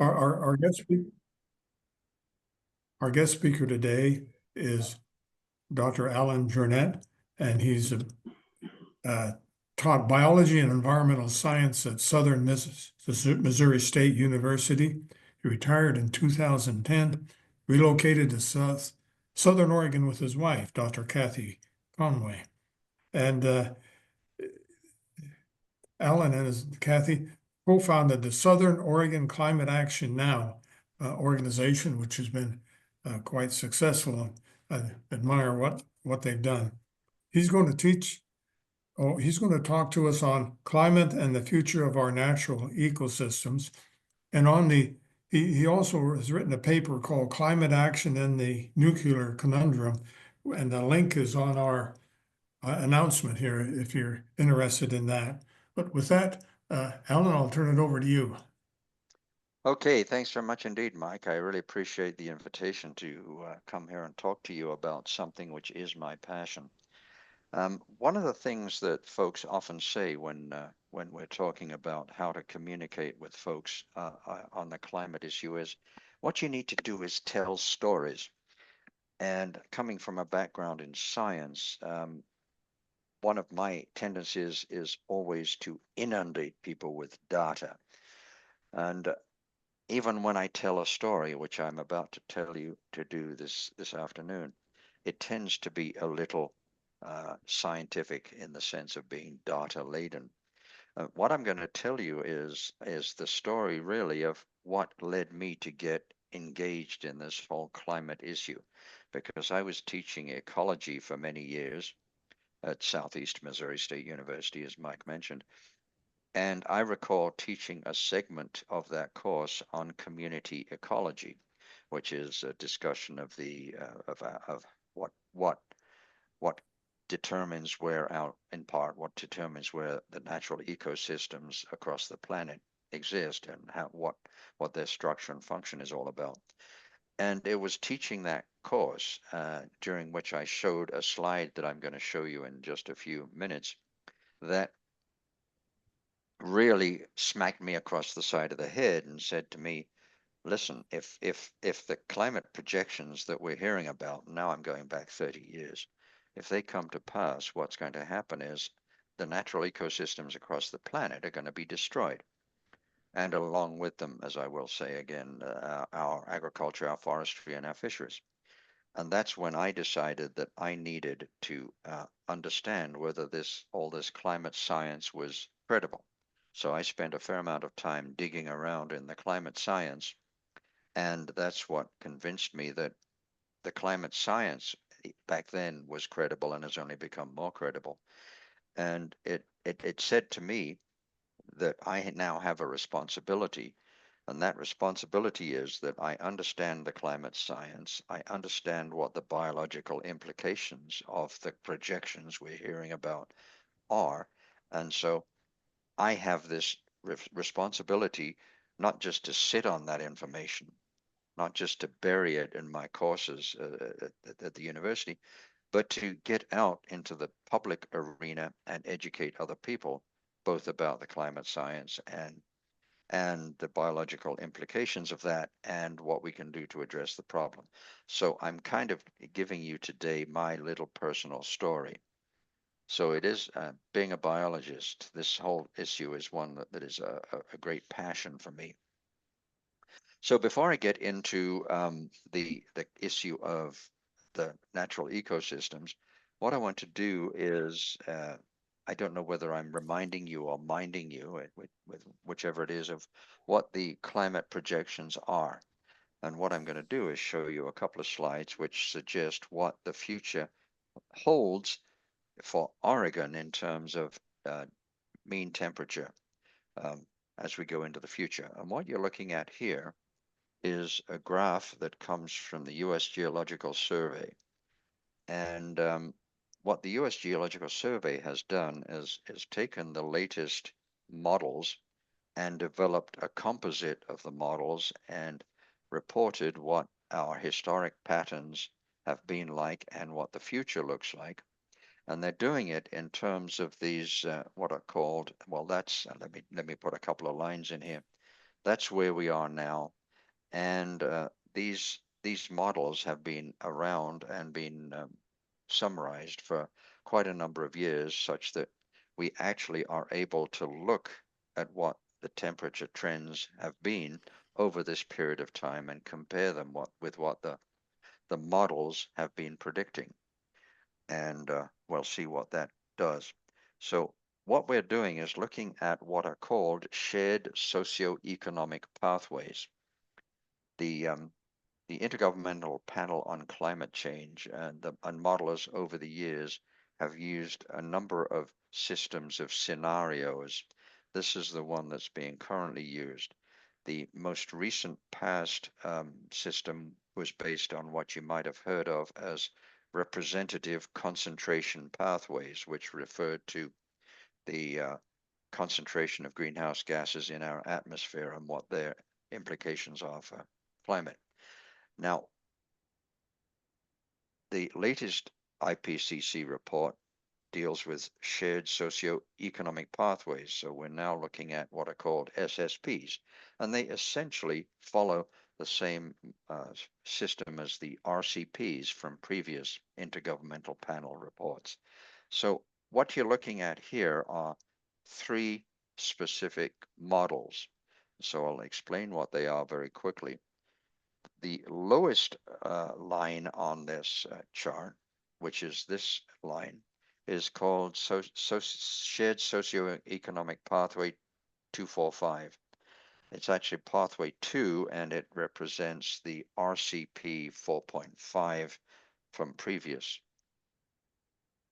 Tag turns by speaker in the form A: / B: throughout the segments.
A: Our guest speaker today is Dr. Alan Journet, and he's taught biology and environmental science at Southern Missouri State University. He retired in 2010, relocated to Southern Oregon with his wife, Dr. Kathy Conway. And Alan and Kathy co-founded the Southern Oregon Climate Action Now organization, which has been quite successful. I admire what they've done. He's going to talk to us on climate and the future of our natural ecosystems. And he also has written a paper called Climate Action and the Nuclear Conundrum. And the link is on our announcement here if you're interested in that. But with that, Alan, I'll turn it over to you.
B: Okay, thanks very much indeed, Mike. I really appreciate the invitation to come here and talk to you about something which is my passion. One of the things that folks often say when we're talking about how to communicate with folks on the climate issue is what you need to do is tell stories. And coming from a background in science, one of my tendencies is always to inundate people with data. And even when I tell a story, which I'm about to tell you to do this afternoon, it tends to be a little scientific in the sense of being data laden. What I'm going to tell you is the story really of what led me to get engaged in this whole climate issue, because I was teaching ecology for many years at Southeast Missouri State University, as Mike mentioned. And I recall teaching a segment of that course on community ecology, which is a discussion of the of what determines where what determines where the natural ecosystems across the planet exist and what their structure and function is all about. And it was teaching that course during which I showed a slide that I'm going to show you in just a few minutes that really smacked me across the side of the head and said to me, listen, if the climate projections that we're hearing about, now I'm going back 30 years, if they come to pass, what's going to happen is the natural ecosystems across the planet are going to be destroyed. And along with them, as I will say again, our agriculture, our forestry, and our fisheries. And that's when I decided that I needed to understand whether all this climate science was credible. So I spent a fair amount of time digging around in the climate science, and that's what convinced me that the climate science back then was credible and has only become more credible. And it said to me that I now have a responsibility, and that responsibility is that I understand the climate science, I understand what the biological implications of the projections we're hearing about are, and so I have this responsibility not just to sit on that information, not just to bury it in my courses at the university, but to get out into the public arena and educate other people, both about the climate science and the biological implications of that and what we can do to address the problem. So I'm kind of giving you today my little personal story. So it is being a biologist, this whole issue is one that is a great passion for me. So before I get into the issue of the natural ecosystems, what I want to do is, I don't know whether I'm reminding you or minding you, with whichever it is, of what the climate projections are. And what I'm going to do is show you a couple of slides which suggest what the future holds for Oregon in terms of mean temperature as we go into the future. And what you're looking at here is a graph that comes from the U.S. Geological Survey. And what the U.S. Geological Survey has done is taken the latest models and developed a composite of the models and reported what our historic patterns have been like and what the future looks like. And they're doing it in terms of these what are called, well, that's let me put a couple of lines in here. that's where we are now. And these models have been around and been summarized for quite a number of years, such that we actually are able to look at what the temperature trends have been over this period of time and compare them with what the models have been predicting. And we'll see what that does. So what we're doing is looking at what are called shared socioeconomic pathways. The Intergovernmental Panel on Climate Change and modelers over the years have used a number of systems of scenarios. This is the one that's being currently used. The most recent past system was based on what you might have heard of as representative concentration pathways, which referred to the concentration of greenhouse gases in our atmosphere and what their implications are for climate. Now, the latest IPCC report deals with shared socio-economic pathways. So we're now looking at what are called SSPs, and they essentially follow the same system as the RCPs from previous intergovernmental panel reports. So what you're looking at here are three specific models. So I'll explain what they are very quickly. The lowest line on this chart, which is this line, is called Shared Socioeconomic Pathway 245. It's actually Pathway 2, and it represents the RCP 4.5 from previous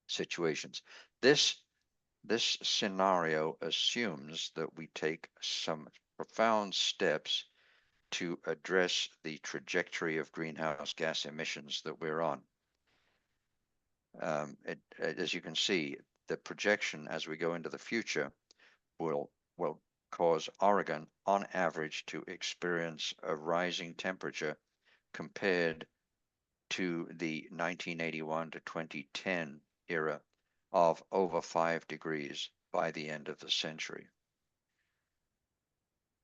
B: situations. This scenario assumes that we take some profound steps to address the trajectory of greenhouse gas emissions that we're on. As you can see, the projection as we go into the future will cause Oregon, on average, to experience a rising temperature compared to the 1981 to 2010 era of over 5 degrees by the end of the century.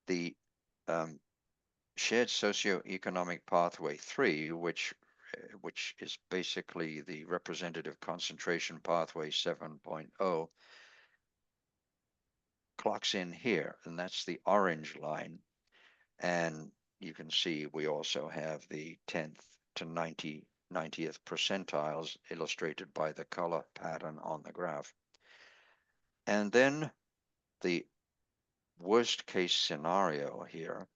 B: The Shared Socioeconomic Pathway 3, which is basically the Representative Concentration Pathway 7.0, clocks in here, and that's the orange line. And you can see we also have the 10th to 90th percentiles illustrated by the color pattern on the graph. And then the worst case scenario here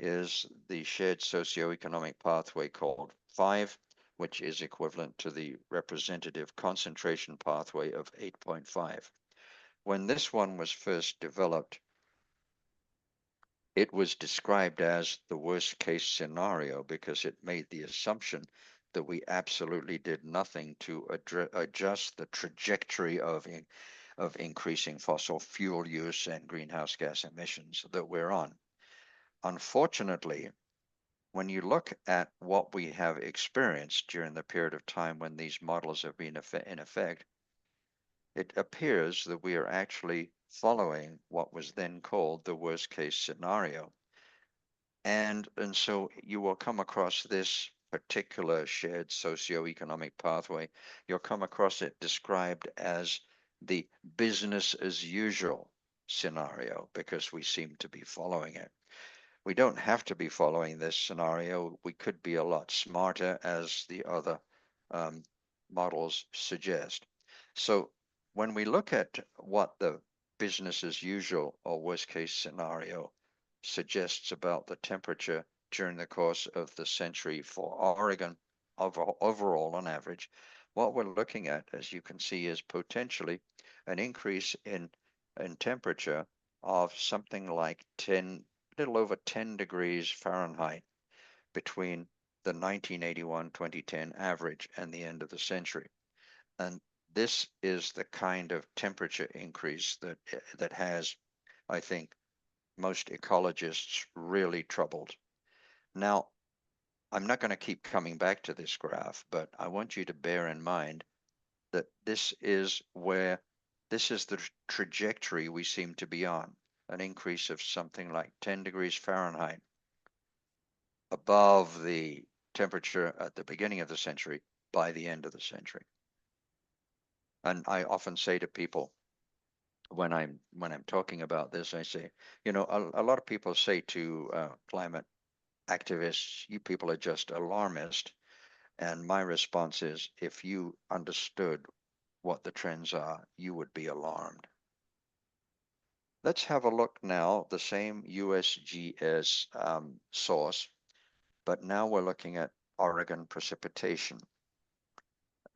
B: is the shared socioeconomic pathway called 5, which is equivalent to the representative concentration pathway of 8.5. When this one was first developed, it was described as the worst case scenario because it made the assumption that we absolutely did nothing to adjust the trajectory of increasing fossil fuel use and greenhouse gas emissions that we're on. Unfortunately, when you look at what we have experienced during the period of time when these models have been in effect, it appears that we are actually following what was then called the worst case scenario. And so you will come across this particular shared socioeconomic pathway. You'll come across it described as the business as usual scenario because we seem to be following it. We don't have to be following this scenario. We could be a lot smarter, as the other models suggest. So when we look at what the business as usual or worst case scenario suggests about the temperature during the course of the century for Oregon overall on average, what we're looking at, as you can see, is potentially an increase in temperature of something like little over 10 degrees Fahrenheit between the 1981-2010 average and the end of the century. And this is the kind of temperature increase that has, I think, most ecologists really troubled. Now, I'm not going to keep coming back to this graph, but I want you to bear in mind that this is the trajectory we seem to be on. an increase of something like 10 degrees Fahrenheit above the temperature at the beginning of the century by the end of the century. And I often say to people when I'm talking about this, I say, you know, a lot of people say to climate activists, you people are just alarmist. And my response is, if you understood what the trends are, you would be alarmed. Let's have a look now, the same USGS source, but now we're looking at Oregon precipitation.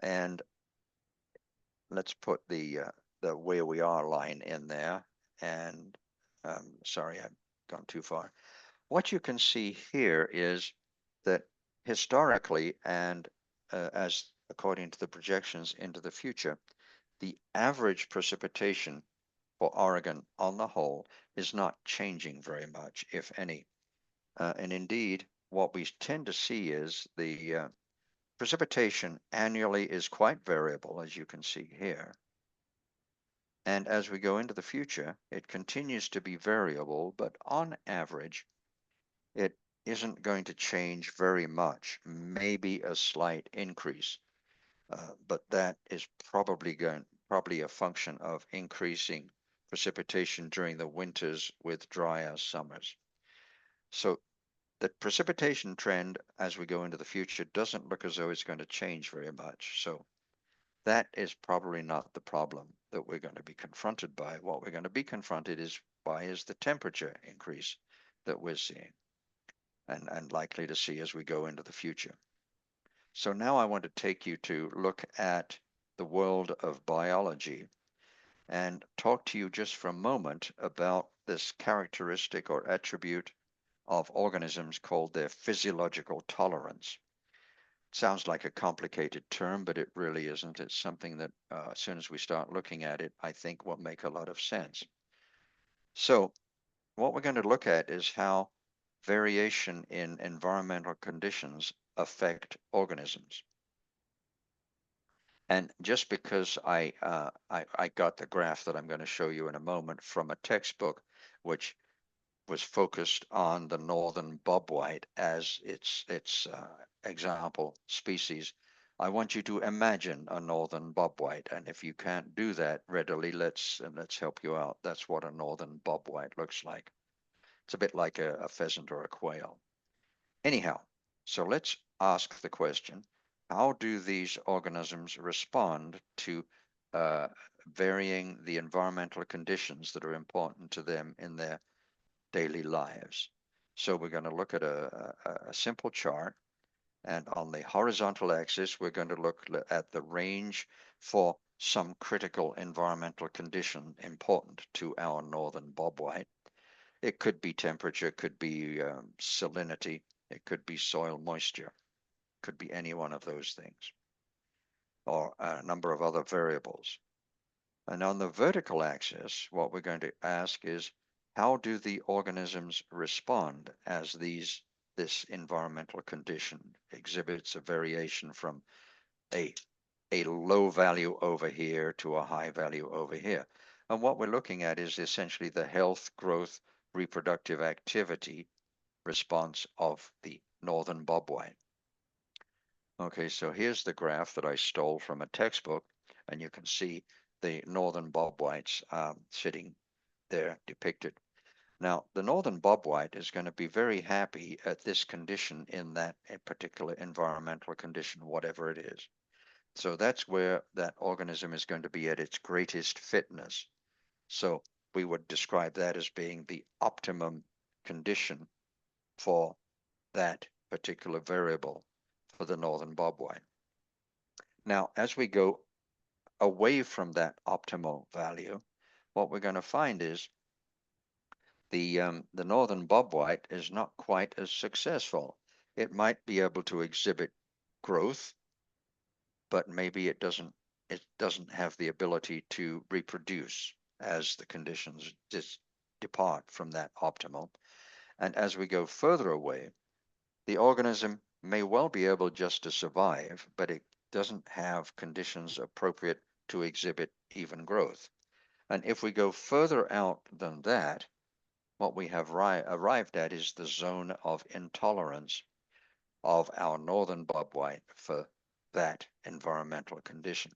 B: And let's put the where we are line in there. And sorry, I've gone too far. What you can see here is that historically, and as according to the projections into the future, the average precipitation for Oregon on the whole is not changing very much, if any. And indeed, what we tend to see is the precipitation annually is quite variable, as you can see here. And as we go into the future, it continues to be variable, but on average, it isn't going to change very much, maybe a slight increase. But that is probably a function of increasing precipitation during the winters with drier summers. So the precipitation trend as we go into the future doesn't look as though it's going to change very much. So that is probably not the problem that we're going to be confronted by. What we're going to be confronted is the temperature increase that we're seeing and likely to see as we go into the future. So now I want to take you to look at the world of biology and talk to you just for a moment about this characteristic or attribute of organisms called their physiological tolerance. It sounds like a complicated term, but it really isn't. It's something that as soon as we start looking at it, I think will make a lot of sense. So what we're going to look at is how variation in environmental conditions affect organisms. And just because I got the graph that I'm going to show you in a moment from a textbook, which was focused on the northern bobwhite as its example species, I want you to imagine a northern bobwhite. And if you can't do that readily, let's help you out. That's what a northern bobwhite looks like. It's a bit like a pheasant or a quail. Anyhow, so let's ask the question, how do these organisms respond to varying the environmental conditions that are important to them in their daily lives? So we're going to look at a simple chart, and on the horizontal axis, we're going to look at the range for some critical environmental condition important to our northern bobwhite. It could be temperature, could be salinity, it could be soil moisture, could be any one of those things, or a number of other variables. And on the vertical axis, what we're going to ask is, how do the organisms respond as this environmental condition exhibits a variation from a low value over here to a high value over here? And what we're looking at is essentially the health, growth, reproductive activity response of the northern bobwhite. Okay, so here's the graph that I stole from a textbook, and you can see the northern bobwhites sitting there depicted. Now, the northern bobwhite is going to be very happy at this condition in that particular environmental condition, whatever it is. So that's where that organism is going to be at its greatest fitness. So we would describe that as being the optimum condition for that particular variable for the northern bobwhite. Now, as we go away from that optimal value, what we're going to find is the northern bobwhite is not quite as successful. It might be able to exhibit growth, but maybe it doesn't have the ability to reproduce as the conditions depart from that optimal. And as we go further away, the organism may well be able just to survive, but it doesn't have conditions appropriate to exhibit even growth. And if we go further out than that, what we have arrived at is the zone of intolerance of our northern bobwhite for that environmental condition.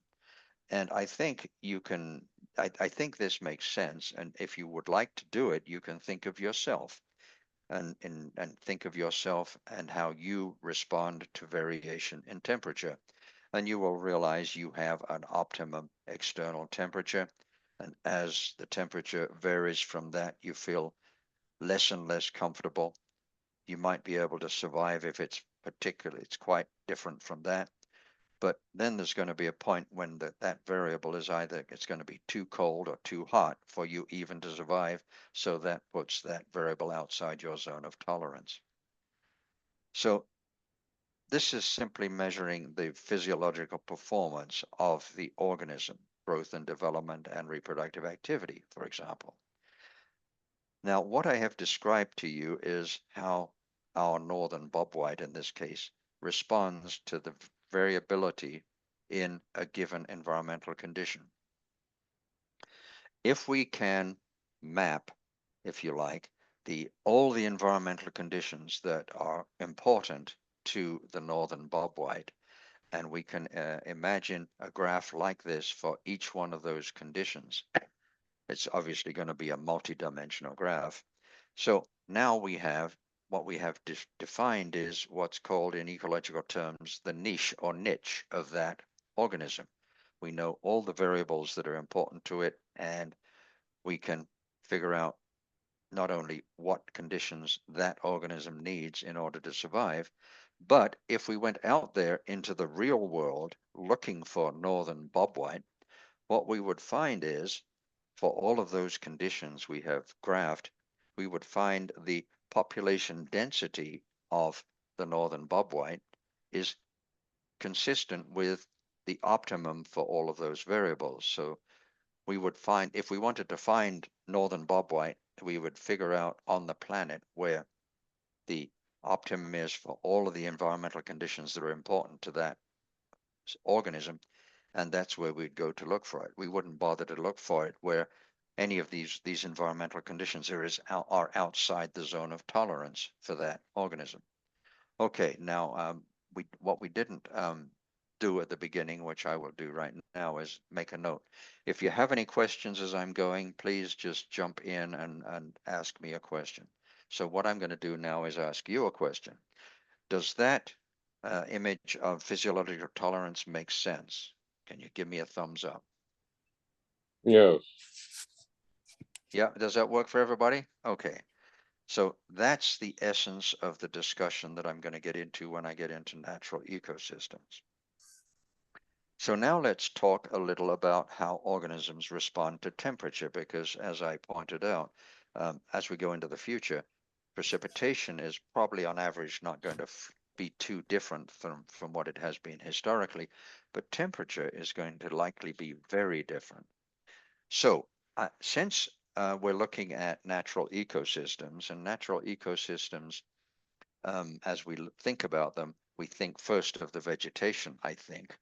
B: And I think you can, I think this makes sense. And if you would like to do it, you can think of yourself and think of yourself and how you respond to variation in temperature. And you will realize you have an optimum external temperature. And as the temperature varies from that, you feel less and less comfortable. You might be able to survive if it's quite different from that. But then there's going to be a point when that variable is either it's going to be too cold or too hot for you even to survive. So that puts that variable outside your zone of tolerance. So this is simply measuring the physiological performance of the organism, growth and development and reproductive activity, for example. Now, what I have described to you is how our northern bobwhite, in this case, responds to the variability in a given environmental condition. If we can map, if you like, all the environmental conditions that are important to the northern bobwhite, and we can imagine a graph like this for each one of those conditions, it's obviously going to be a multi-dimensional graph. So now what we have defined is what's called in ecological terms the niche or niche of that organism. We know all the variables that are important to it, and we can figure out not only what conditions that organism needs in order to survive, but if we went out there into the real world looking for northern bobwhite, what we would find is for all of those conditions we have graphed, we would find the population density of the northern bobwhite is consistent with the optimum for all of those variables. So we would find, if we wanted to find northern bobwhite, we would figure out on the planet where the optimum is for all of the environmental conditions that are important to that organism, and that's where we'd go to look for it. We wouldn't bother to look for it where any of these environmental conditions are outside the zone of tolerance for that organism. Okay, now what we didn't do at the beginning, which I will do right now, is make a note. If you have any questions as I'm going, please just jump in and ask me a question. So what I'm going to do now is ask you a question. Does that image of physiological tolerance make sense? Can you give me a thumbs up?
C: Yes.
B: Yeah, does that work for everybody? Okay. So that's the essence of the discussion that I'm going to get into when I get into natural ecosystems. So now let's talk a little about how organisms respond to temperature, because as I pointed out, as we go into the future, precipitation is probably on average not going to be too different from what it has been historically, but temperature is going to likely be very different. So since we're looking at natural ecosystems, and natural ecosystems, as we think about them, we think first of the vegetation, I think.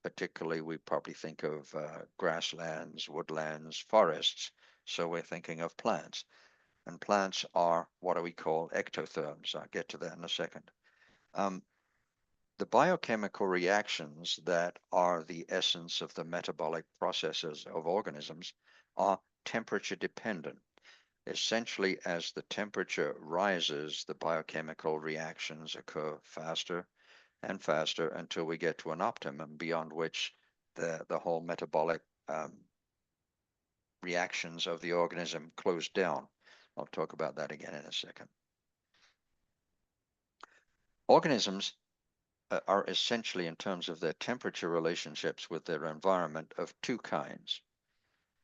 B: Particularly, we probably think of grasslands, woodlands, forests. So we're thinking of plants. And plants are what we call ectotherms. I'll get to that in a second. The biochemical reactions that are the essence of the metabolic processes of organisms are temperature dependent. Essentially, as the temperature rises, the biochemical reactions occur faster and faster until we get to an optimum, beyond which the whole metabolic reactions of the organism close down. I'll talk about that again in a second. Organisms are essentially, in terms of their temperature relationships with their environment, of two kinds.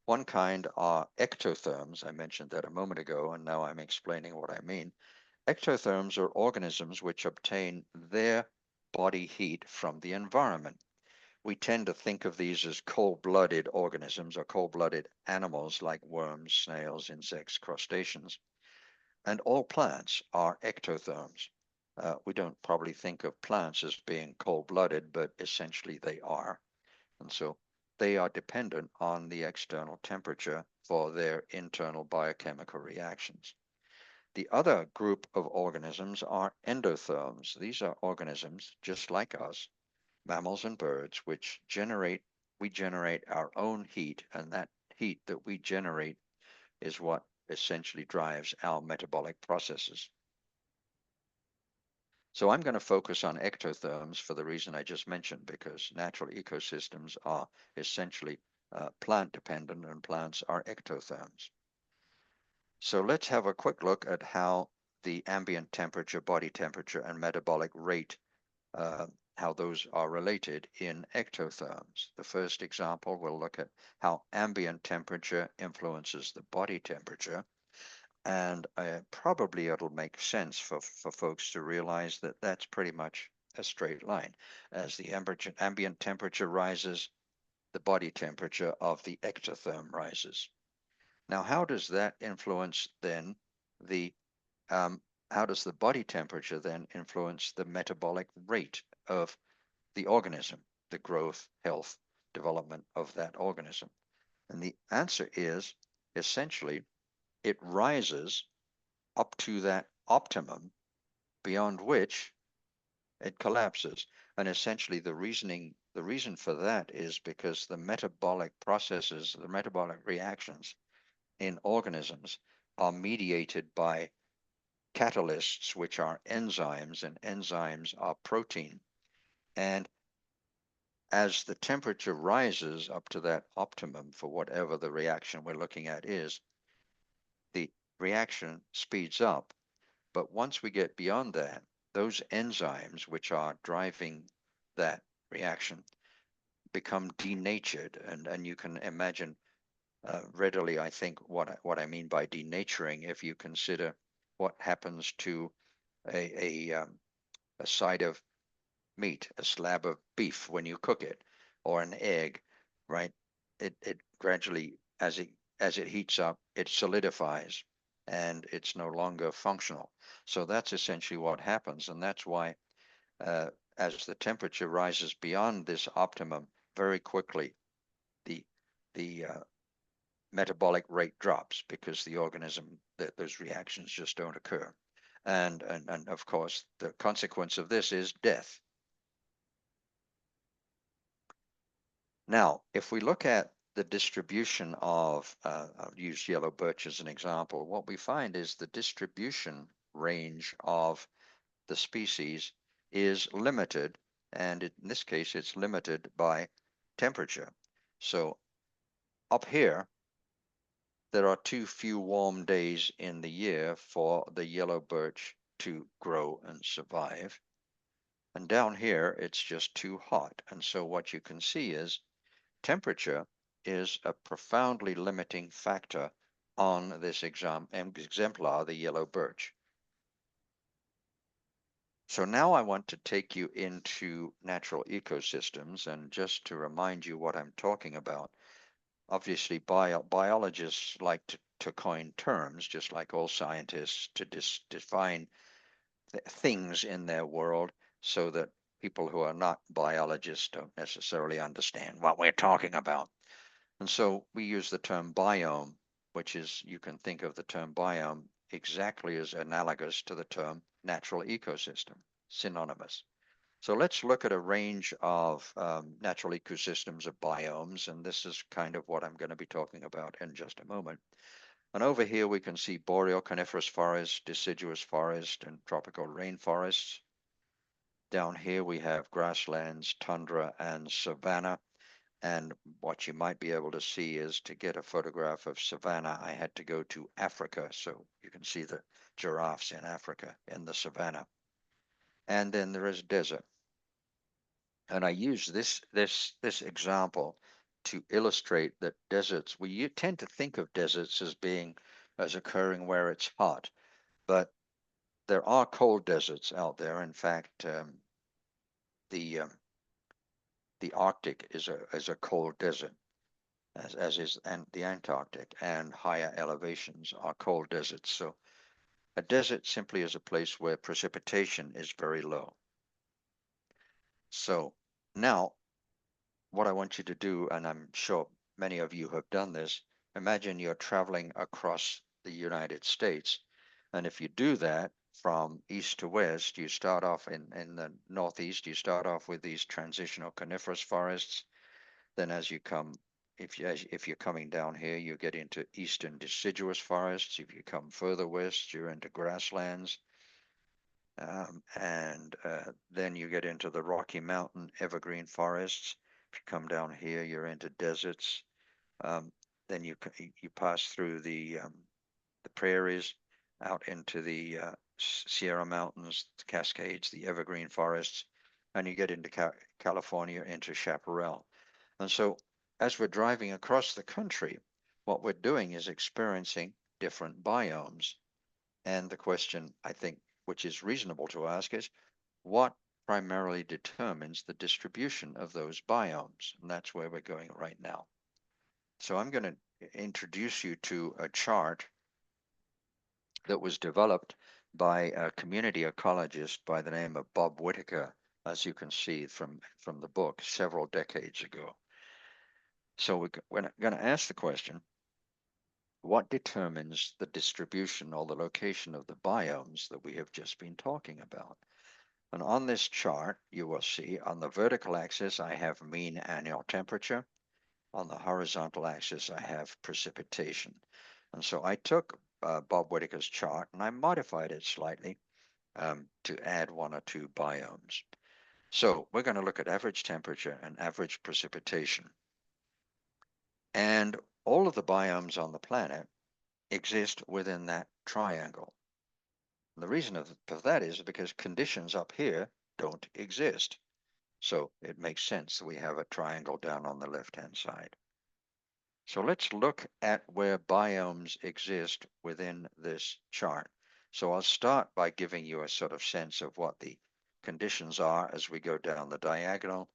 B: One kind are ectotherms. I mentioned that a moment ago, and now I'm explaining what I mean. Ectotherms are organisms which obtain their body heat from the environment. We tend to think of these as cold-blooded organisms or cold-blooded animals like worms, snails, insects, crustaceans. And all plants are ectotherms. We don't probably think of plants as being cold-blooded, but essentially they are. And so they are dependent on the external temperature for their internal biochemical reactions. The other group of organisms are endotherms. These are organisms just like us, mammals and birds, which we generate our own heat, and that heat that we generate is what essentially drives our metabolic processes. So I'm going to focus on ectotherms for the reason I just mentioned, because natural ecosystems are essentially plant dependent, and plants are ectotherms. So let's have a quick look at how the ambient temperature, body temperature, and metabolic rate, how those are related in ectotherms. The first example, we'll look at how ambient temperature influences the body temperature. And probably it'll make sense for folks to realize that that's pretty much a straight line. As the ambient temperature rises, the body temperature of the ectotherm rises. Now, how does that influence then how does the body temperature then influence the metabolic rate of the organism, the growth, health, development of that organism? And the answer is essentially it rises up to that optimum, beyond which it collapses. And essentially the reason for that is because the metabolic processes, the metabolic reactions in organisms are mediated by catalysts, which are enzymes, and enzymes are protein. And as the temperature rises up to that optimum for whatever the reaction we're looking at is, the reaction speeds up. But once we get beyond that, those enzymes which are driving that reaction become denatured. And you can imagine readily, I think, what I mean by denaturing if you consider what happens to a side of meat, a slab of beef when you cook it, or an egg, right? It gradually, as it heats up, it solidifies and it's no longer functional. So that's essentially what happens, and that's why as the temperature rises beyond this optimum, very quickly the metabolic rate drops, because the organism, those reactions just don't occur. And of course, the consequence of this is death. Now, if we look at the distribution of, I'll use yellow birch as an example, what we find is the distribution range of the species is limited, and in this case, it's limited by temperature. So up here, there are too few warm days in the year for the yellow birch to grow and survive. And down here, it's just too hot. And so what you can see is temperature is a profoundly limiting factor on this exemplar, the yellow birch. So now I want to take you into natural ecosystems, and just to remind you what I'm talking about. Obviously, biologists like to coin terms, just like all scientists, to define things in their world so that people who are not biologists don't necessarily understand what we're talking about. And so we use the term biome, which is, you can think of the term biome exactly as analogous to the term natural ecosystem, synonymous. So let's look at a range of natural ecosystems of biomes, and this is kind of what I'm going to be talking about in just a moment. And over here we can see boreal coniferous forest, deciduous forest, and tropical rainforests. Down here we have grasslands, tundra, and savanna. And what you might be able to see is, to get a photograph of savanna, I had to go to Africa. So you can see the giraffes in Africa in the savanna. And then there is desert. And I use this example to illustrate that deserts, we tend to think of deserts as occurring where it's hot, but there are cold deserts out there. In fact, the Arctic is a cold desert, as is the Antarctic, and higher elevations are cold deserts. So a desert simply is a place where precipitation is very low. So now what I want you to do, and I'm sure many of you have done this, imagine you're traveling across the United States. And if you do that from east to west, you start off in the northeast, you start off with these transitional coniferous forests. Then as you come, if you're coming down here, you get into eastern deciduous forests. If you come further west, you're into grasslands. And then you get into the Rocky Mountain evergreen forests. If you come down here, you're into deserts. Then you pass through the prairies out into the Sierra Mountains, the Cascades, the evergreen forests, and you get into California, into chaparral. And so as we're driving across the country, what we're doing is experiencing different biomes. And the question, I think, which is reasonable to ask, is what primarily determines the distribution of those biomes? And that's where we're going right now. So I'm going to introduce you to a chart that was developed by a community ecologist by the name of Bob Whitaker, as you can see from the book, several decades ago. So we're going to ask the question, what determines the distribution or the location of the biomes that we have just been talking about? And on this chart, you will see on the vertical axis, I have mean annual temperature. On the horizontal axis, I have precipitation. And so I took Bob Whitaker's chart and I modified it slightly to add one or two biomes. So we're going to look at average temperature and average precipitation. And all of the biomes on the planet exist within that triangle. And the reason for that is because conditions up here don't exist. So it makes sense that we have a triangle down on the left-hand side. So let's look at where biomes exist within this chart. So I'll start by giving you a sort of sense of what the conditions are as we go down the diagonal.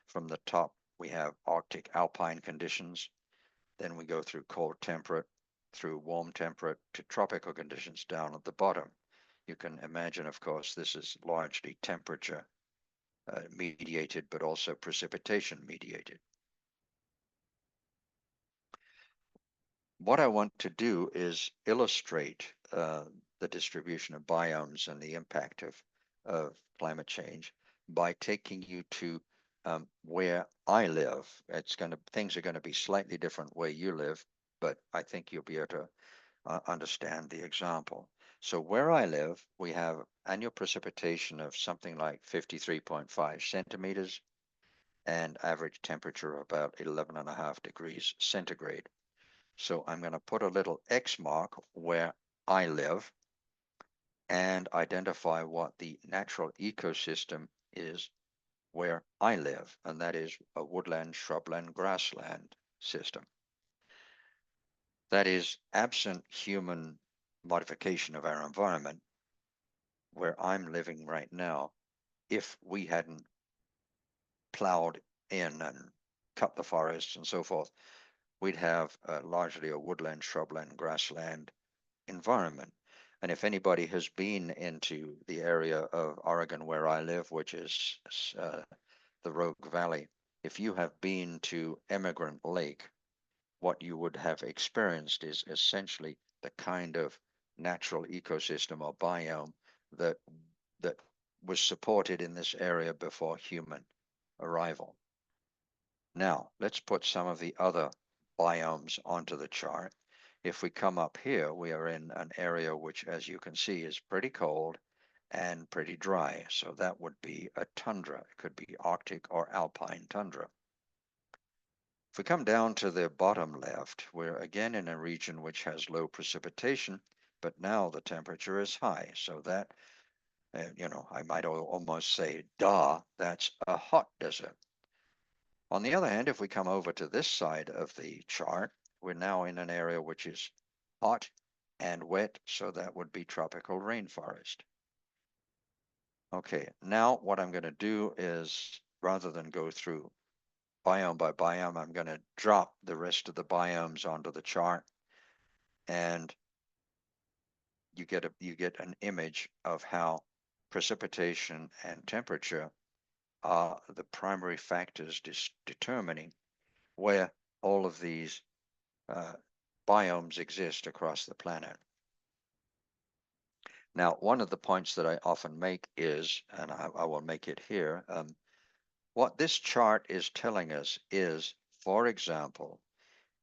B: From the top, we have Arctic alpine conditions. Then we go through cold temperate, through warm temperate to tropical conditions down at the bottom. You can imagine, of course, this is largely temperature mediated, but also precipitation mediated. What I want to do is illustrate the distribution of biomes and the impact of climate change by taking you to where I live. Things are going to be slightly different where you live, but I think you'll be able to understand the example. So where I live, we have annual precipitation of something like 53.5 centimeters and average temperature of about 11.5 degrees centigrade. So I'm going to put a little X mark where I live and identify what the natural ecosystem is where I live, and that is a woodland, shrubland, grassland system. That is absent human modification of our environment, where I'm living right now. If we hadn't plowed in and cut the forests and so forth, we'd have largely a woodland, shrubland, grassland environment. And if anybody has been into the area of Oregon where I live, which is the Rogue Valley, if you have been to Emigrant Lake, what you would have experienced is essentially the kind of natural ecosystem or biome that was supported in this area before human arrival. Now, let's put some of the other biomes onto the chart. If we come up here, we are in an area which, as you can see, is pretty cold and pretty dry. So that would be a tundra. It could be Arctic or alpine tundra. If we come down to the bottom left, we're again in a region which has low precipitation, but now the temperature is high. So that, I might almost say, duh, that's a hot desert. On the other hand, if we come over to this side of the chart, we're now in an area which is hot and wet, so that would be tropical rainforest. Okay, now what I'm going to do is, rather than go through biome by biome, I'm going to drop the rest of the biomes onto the chart, and you get an image of how precipitation and temperature are the primary factors determining where all of these biomes exist across the planet. Now, one of the points that I often make is, and I will make it here, what this chart is telling us is, for example,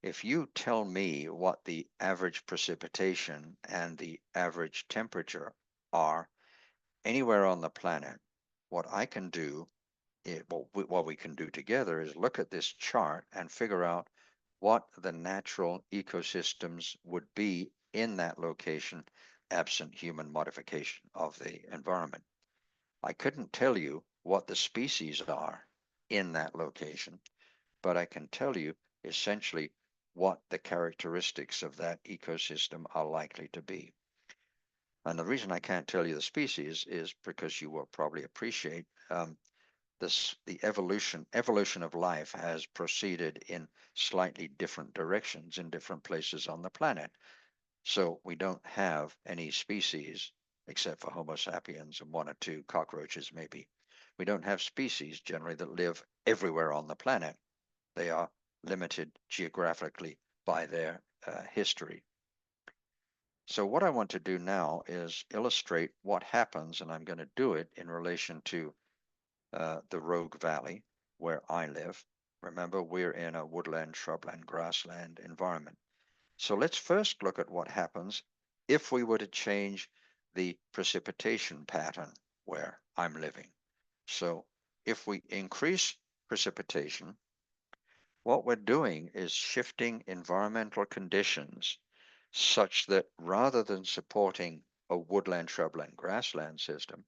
B: if you tell me what the average precipitation and the average temperature are anywhere on the planet, what I can do, what we can do together is look at this chart and figure out what the natural ecosystems would be in that location absent human modification of the environment. I couldn't tell you what the species are in that location, but I can tell you essentially what the characteristics of that ecosystem are likely to be. And the reason I can't tell you the species is because you will probably appreciate the evolution of life has proceeded in slightly different directions in different places on the planet. So we don't have any species, except for Homo sapiens and one or two cockroaches maybe. We don't have species generally that live everywhere on the planet. They are limited geographically by their history. So what I want to do now is illustrate what happens, and I'm going to do it in relation to the Rogue Valley, where I live. Remember, we're in a woodland, shrubland, grassland environment. So let's first look at what happens if we were to change the precipitation pattern where I'm living. So if we increase precipitation, what we're doing is shifting environmental conditions such that rather than supporting a woodland, shrubland, grassland system,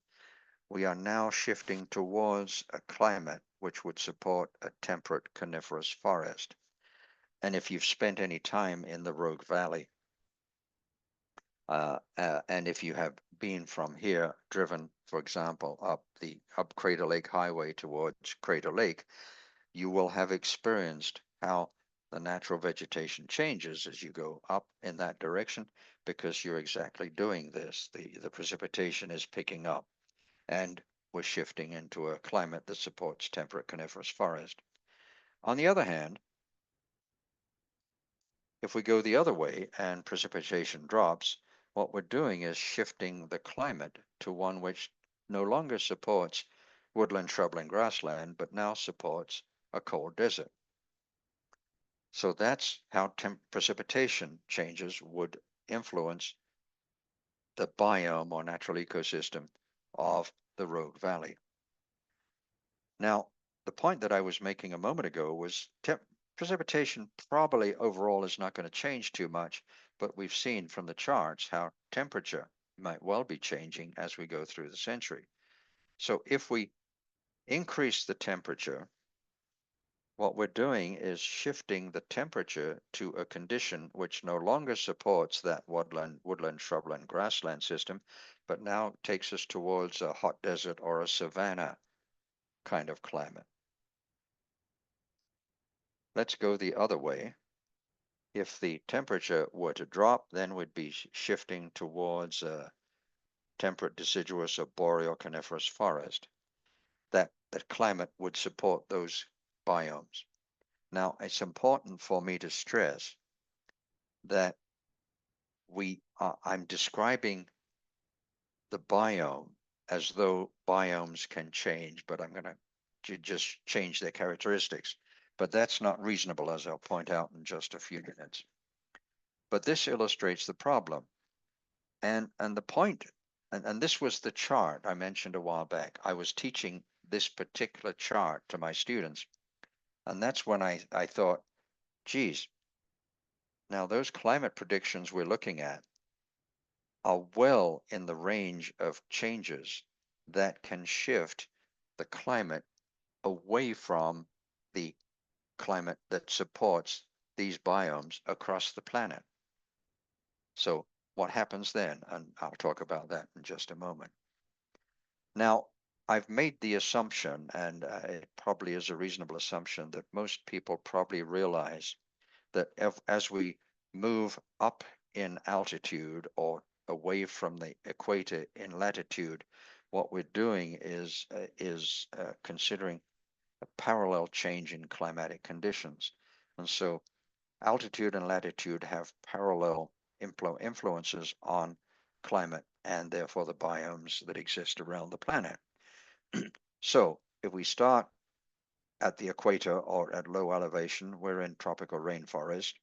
B: we are now shifting towards a climate which would support a temperate coniferous forest. And if you've spent any time in the Rogue Valley, and if you have been from here, driven, for example, up Crater Lake Highway towards Crater Lake, you will have experienced how the natural vegetation changes as you go up in that direction, because you're exactly doing this. The precipitation is picking up, and we're shifting into a climate that supports temperate coniferous forest. On the other hand, if we go the other way and precipitation drops, what we're doing is shifting the climate to one which no longer supports woodland, shrubland, grassland, but now supports a cold desert. So that's how precipitation changes would influence the biome or natural ecosystem of the Rogue Valley. Now, the point that I was making a moment ago was precipitation probably overall is not going to change too much, but we've seen from the charts how temperature might well be changing as we go through the century. So if we increase the temperature, what we're doing is shifting the temperature to a condition which no longer supports that woodland, shrubland, grassland system, but now takes us towards a hot desert or a savanna kind of climate. Let's go the other way. If the temperature were to drop, then we'd be shifting towards a temperate deciduous or boreal coniferous forest. That climate would support those biomes. Now, it's important for me to stress that I'm describing the biome as though biomes can change, but I'm going to just change their characteristics. But that's not reasonable, as I'll point out in just a few minutes. But this illustrates the problem. And the point, and this was the chart I mentioned a while back. I was teaching this particular chart to my students. And that's when I thought, geez, now those climate predictions we're looking at are well in the range of changes that can shift the climate away from the climate that supports these biomes across the planet. So what happens then? And I'll talk about that in just a moment. Now, I've made the assumption, and it probably is a reasonable assumption, that most people probably realize that as we move up in altitude or away from the equator in latitude, what we're doing is considering a parallel change in climatic conditions. And so altitude and latitude have parallel influences on climate and therefore the biomes that exist around the planet. So if we start at the equator or at low elevation, we're in tropical rainforest.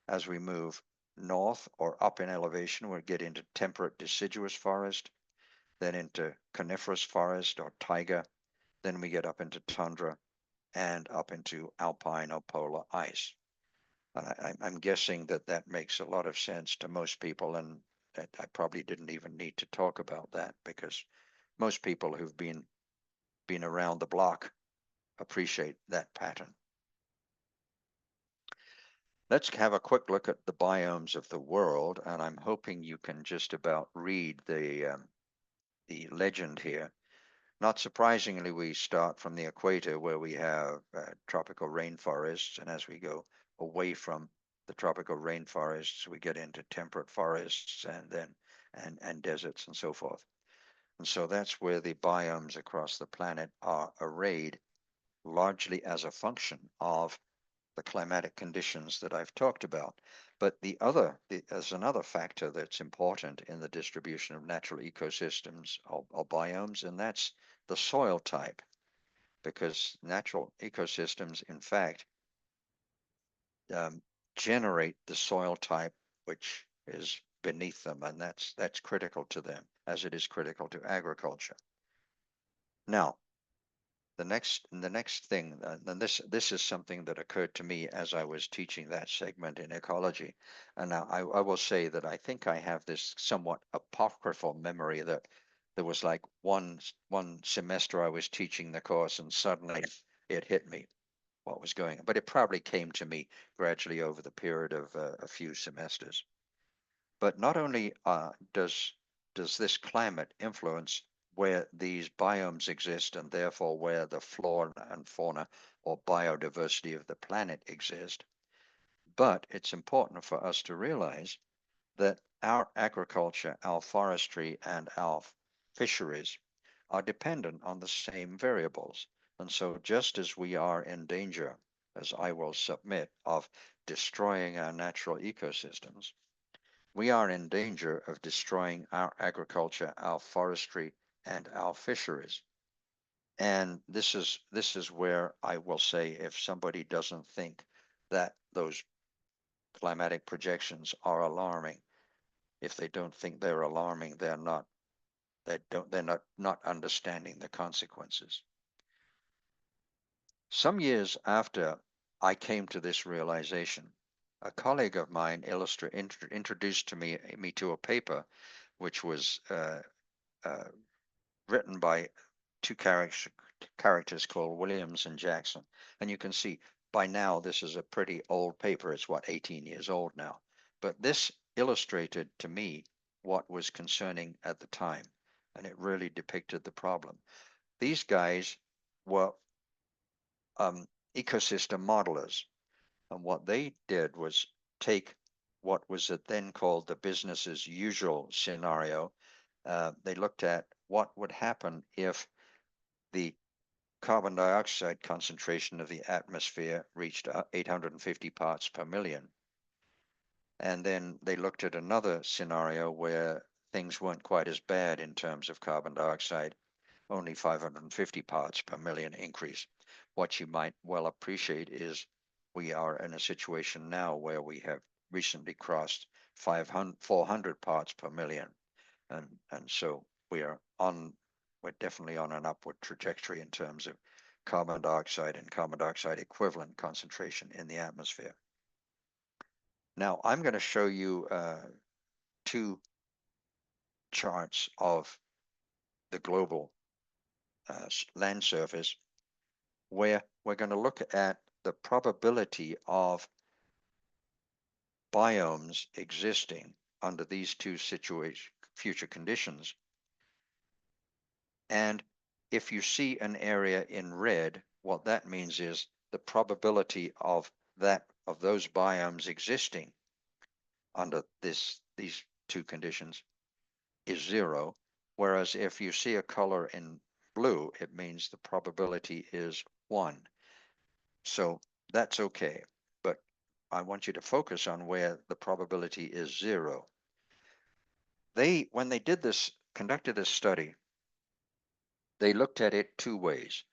B: As we move north or up in elevation, we'll get into temperate deciduous forest, then into coniferous forest or taiga. Then we get up into tundra and up into alpine or polar ice. And I'm guessing that that makes a lot of sense to most people, and that I probably didn't even need to talk about that because most people who've been around the block appreciate that pattern. Let's have a quick look at the biomes of the world, and I'm hoping you can just about read the legend here. Not surprisingly, we start from the equator where we have tropical rainforests, and as we go away from the tropical rainforests, we get into temperate forests and then and deserts and so forth. And so that's where the biomes across the planet are arrayed, largely as a function of the climatic conditions that I've talked about. But there's another factor that's important in the distribution of natural ecosystems or biomes, and that's the soil type, because natural ecosystems, in fact, generate the soil type which is beneath them, and that's critical to them, as it is critical to agriculture. Now, the next thing, and this is something that occurred to me as I was teaching that segment in ecology, and now I will say that I think I have this somewhat apocryphal memory that there was like one semester I was teaching the course and suddenly it hit me what was going on, but it probably came to me gradually over the period of a few semesters. But not only does this climate influence where these biomes exist and therefore where the flora and fauna or biodiversity of the planet exist, but it's important for us to realize that our agriculture, our forestry, and our fisheries are dependent on the same variables. And so just as we are in danger, as I will submit, of destroying our natural ecosystems, we are in danger of destroying our agriculture, our forestry, and our fisheries. And this is where I will say, if somebody doesn't think that those climatic projections are alarming, if they don't think they're alarming, they're not understanding the consequences. Some years after I came to this realization, a colleague of mine introduced to me to a paper which was written by two characters called Williams and Jackson. And you can see by now this is a pretty old paper. It's 18 years old now. But this illustrated to me what was concerning at the time, and it really depicted the problem. These guys were ecosystem modelers, and what they did was take what was then called the business as usual scenario. They looked at what would happen if the carbon dioxide concentration of the atmosphere reached 850 parts per million. And then they looked at another scenario where things weren't quite as bad in terms of carbon dioxide, only 550 parts per million increase. What you might well appreciate is we are in a situation now where we have recently crossed 400 parts per million. And so we're definitely on an upward trajectory in terms of carbon dioxide and carbon dioxide equivalent concentration in the atmosphere. Now, I'm going to show you two charts of the global land surface where we're going to look at the probability of biomes existing under these two future conditions. And if you see an area in red, what that means is the probability of those biomes existing under these two conditions is 0. Whereas if you see a color in blue, it means the probability is 1. So that's okay. But I want you to focus on where the probability is 0. When they conducted this study, they looked at it 2 ways.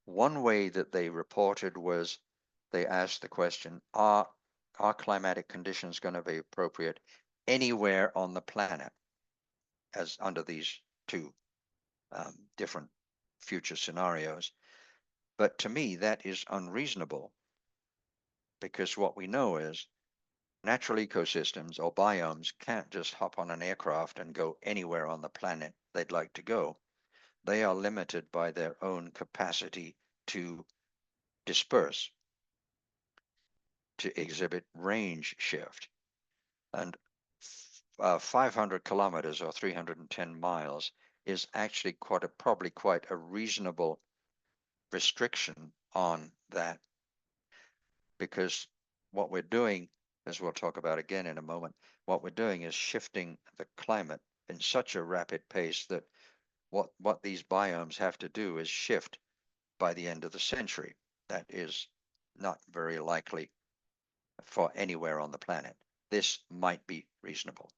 B: One way that they reported was they asked the question, are climatic conditions going to be appropriate anywhere on the planet as under these 2 different future scenarios? But to me, that is unreasonable, because what we know is natural ecosystems or biomes can't just hop on an aircraft and go anywhere on the planet they'd like to go. They are limited by their own capacity to disperse, to exhibit range shift. And 500 kilometers or 310 miles is actually probably quite a reasonable restriction on that, because what we're doing, as we'll talk about again in a moment, what we're doing is shifting the climate in such a rapid pace that what these biomes have to do is shift by the end of the century. That is not very likely for anywhere on the planet. This might be reasonable.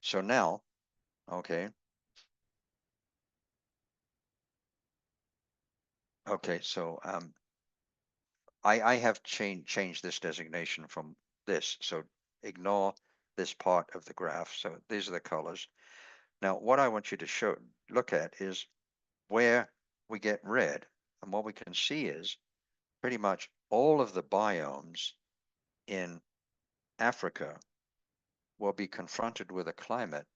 B: So now, okay. Okay, so I have changed this designation from this, so ignore this part of the graph. So these are the colors. Now, what I want you to look at is where we get red. And what we can see is pretty much all of the biomes in Africa will be confronted with a climate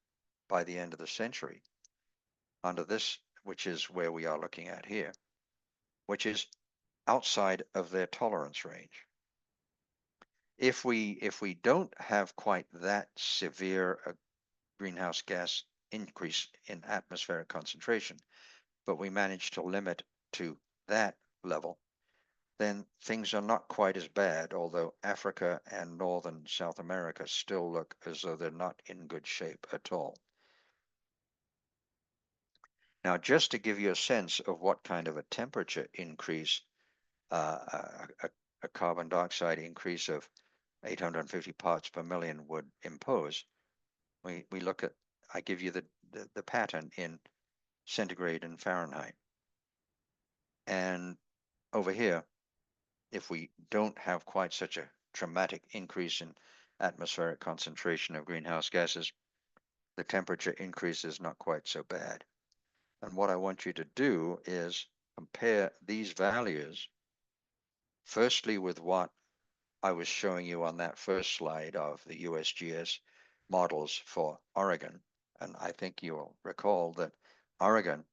B: by the end of the century under this, which is where we are looking at here, which is outside of their tolerance range. If we don't have quite that severe a greenhouse gas increase in atmospheric concentration, but we manage to limit to that level, then things are not quite as bad, although Africa and northern South America still look as though they're not in good shape at all. Now, just to give you a sense of what kind of a temperature increase, a carbon dioxide increase of 850 parts per million would impose, we look at, I give you the pattern in centigrade and Fahrenheit. And over here, if we don't have quite such a dramatic increase in atmospheric concentration of greenhouse gases, the temperature increase is not quite so bad. And what I want you to do is compare these values, firstly with what I was showing you on that first slide of the USGS models for Oregon. And I think you'll recall that Oregon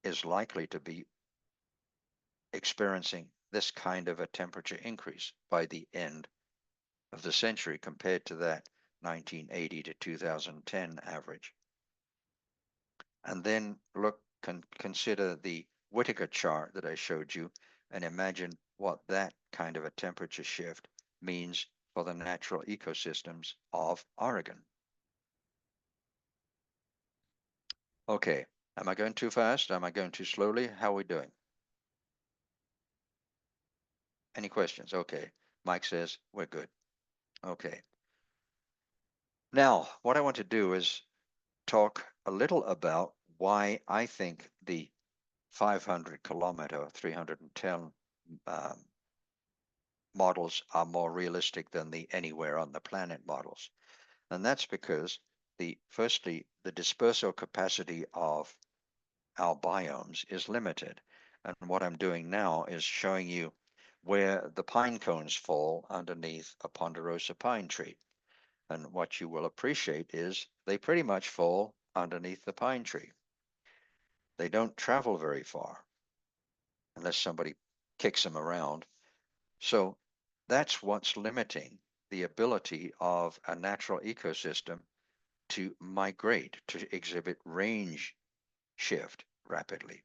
B: is likely to be experiencing this kind of a temperature increase by the end of the century compared to that 1980 to 2010 average. And then consider the Whittaker chart that I showed you and imagine what that kind of a temperature shift means for the natural ecosystems of Oregon. Okay, am I going too fast? Am I going too slowly? How are we doing? Any questions? Okay, Mike says we're good. Okay. Now, what I want to do is talk a little about why I think the 500 kilometer, 310 models are more realistic than the anywhere on the planet models. And that's because firstly, the dispersal capacity of our biomes is limited. And what I'm doing now is showing you where the pine cones fall underneath a ponderosa pine tree. And what you will appreciate is they pretty much fall underneath the pine tree. They don't travel very far unless somebody kicks them around. So that's what's limiting the ability of a natural ecosystem to migrate, to exhibit range shift rapidly.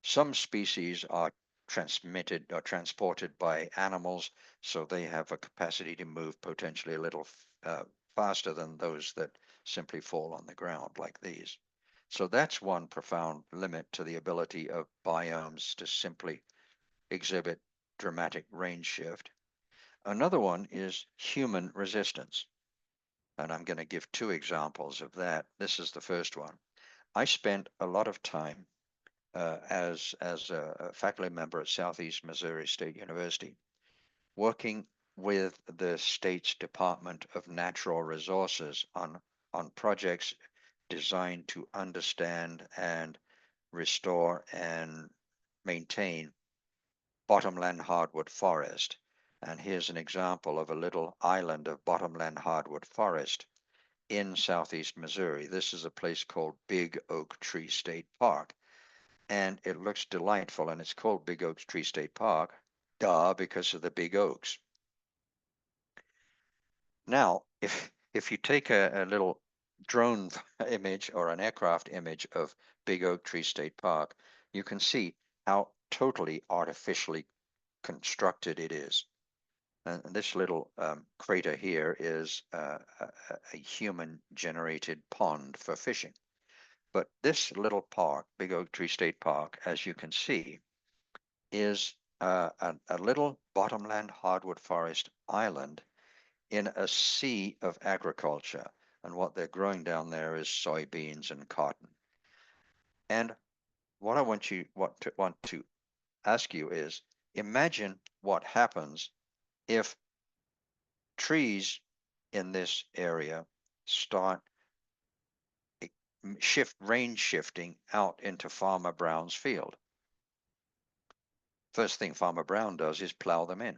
B: Some species are transmitted or transported by animals, so they have a capacity to move potentially a little faster than those that simply fall on the ground like these. So that's one profound limit to the ability of biomes to simply exhibit dramatic range shift. Another one is human resistance. And I'm going to give two examples of that. This is the first one. I spent a lot of time as a faculty member at Southeast Missouri State University, working with the state's Department of Natural Resources on projects designed to understand and restore and maintain bottomland hardwood forest. And here's an example of a little island of bottomland hardwood forest in southeast Missouri. This is a place called Big Oak Tree State Park. And it looks delightful, and it's called Big Oak Tree State Park, because of the big oaks. Now, if you take a little drone image or an aircraft image of Big Oak Tree State Park, you can see how totally artificially constructed it is. And this little crater here is a human-generated pond for fishing. But this little park, Big Oak Tree State Park, as you can see, is a little bottomland hardwood forest island in a sea of agriculture. And what they're growing down there is soybeans and cotton. And what I want to ask you is, imagine what happens if trees in this area start range shifting out into Farmer Brown's field. First thing Farmer Brown does is plow them in.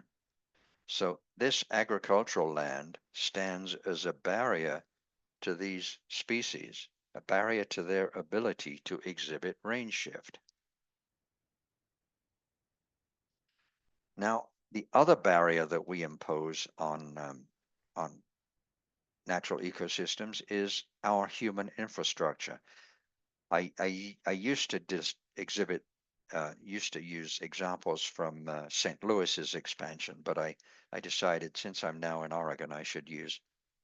B: So this agricultural land stands as a barrier to these species, a barrier to their ability to exhibit range shift. Now, the other barrier that we impose on natural ecosystems is our human infrastructure. I used to use examples from St. Louis's expansion, but I decided since I'm now in Oregon, I should use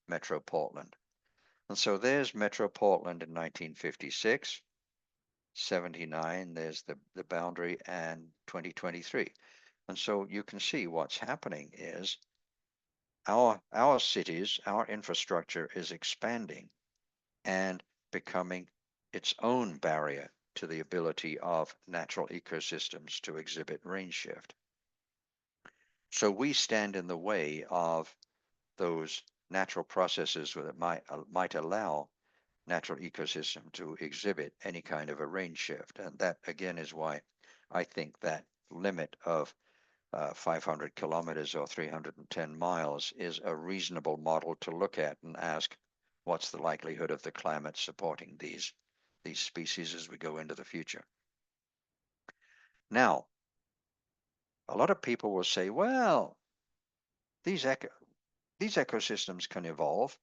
B: Metro Portland. And so there's Metro Portland in 1956, 79, there's the boundary, and 2023. And so you can see what's happening is our cities, our infrastructure is expanding and becoming its own barrier to the ability of natural ecosystems to exhibit range shift. So we stand in the way of those natural processes that might allow natural ecosystem to exhibit any kind of a range shift. And that again is why I think that limit of 500 kilometers or 310 miles is a reasonable model to look at and ask, what's the likelihood of the climate supporting these species as we go into the future? Now, a lot of people will say, well, these ecosystems can evolve.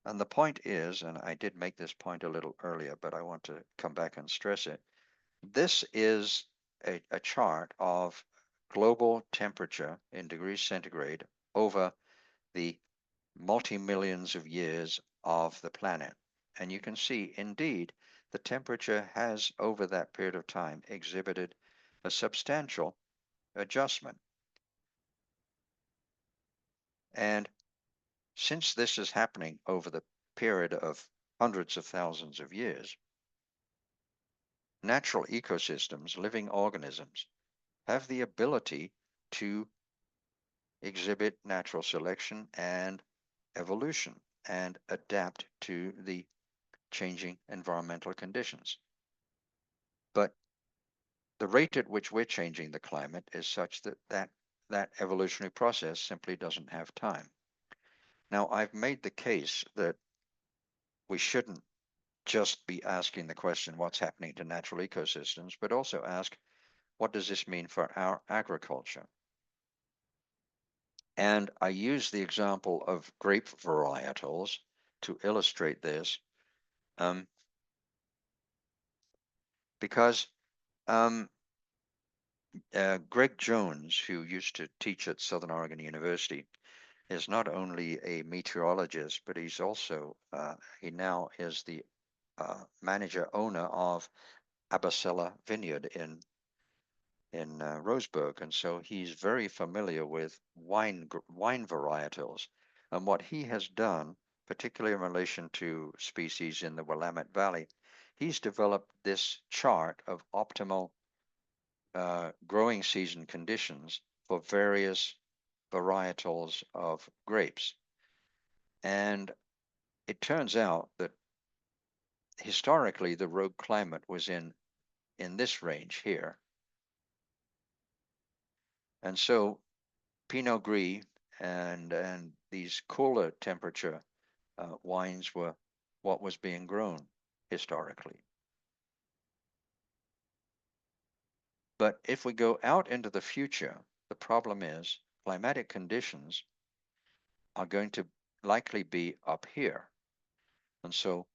B: And the point is, and I did make this point a little earlier, but I want to come back and stress it. This is a chart of global temperature in degrees centigrade over the multi-millions of years of the planet. And you can see, indeed, the temperature has, over that period of time, exhibited a substantial adjustment. And since this is happening over the period of hundreds of thousands of years, natural ecosystems, living organisms, have the ability to exhibit natural selection and evolution and adapt to the changing environmental conditions. But the rate at which we're changing the climate is such that evolutionary process simply doesn't have time. Now, I've made the case that we shouldn't just be asking the question, what's happening to natural ecosystems, but also ask, what does this mean for our agriculture? And I use the example of grape varietals to illustrate this, because Greg Jones, who used to teach at Southern Oregon University, is not only a meteorologist, but he's also, he now is the manager owner of Abasella Vineyard in Roseburg, and so he's very familiar with wine varietals. And what he has done, particularly in relation to species in the Willamette Valley, he's developed this chart of optimal growing season conditions for various varietals of grapes. And it turns out that historically the rogue climate was in this range here. And so Pinot Gris and these cooler temperature wines were what was being grown historically. But if we go out into the future, the problem is climatic conditions are going to likely be up here. And so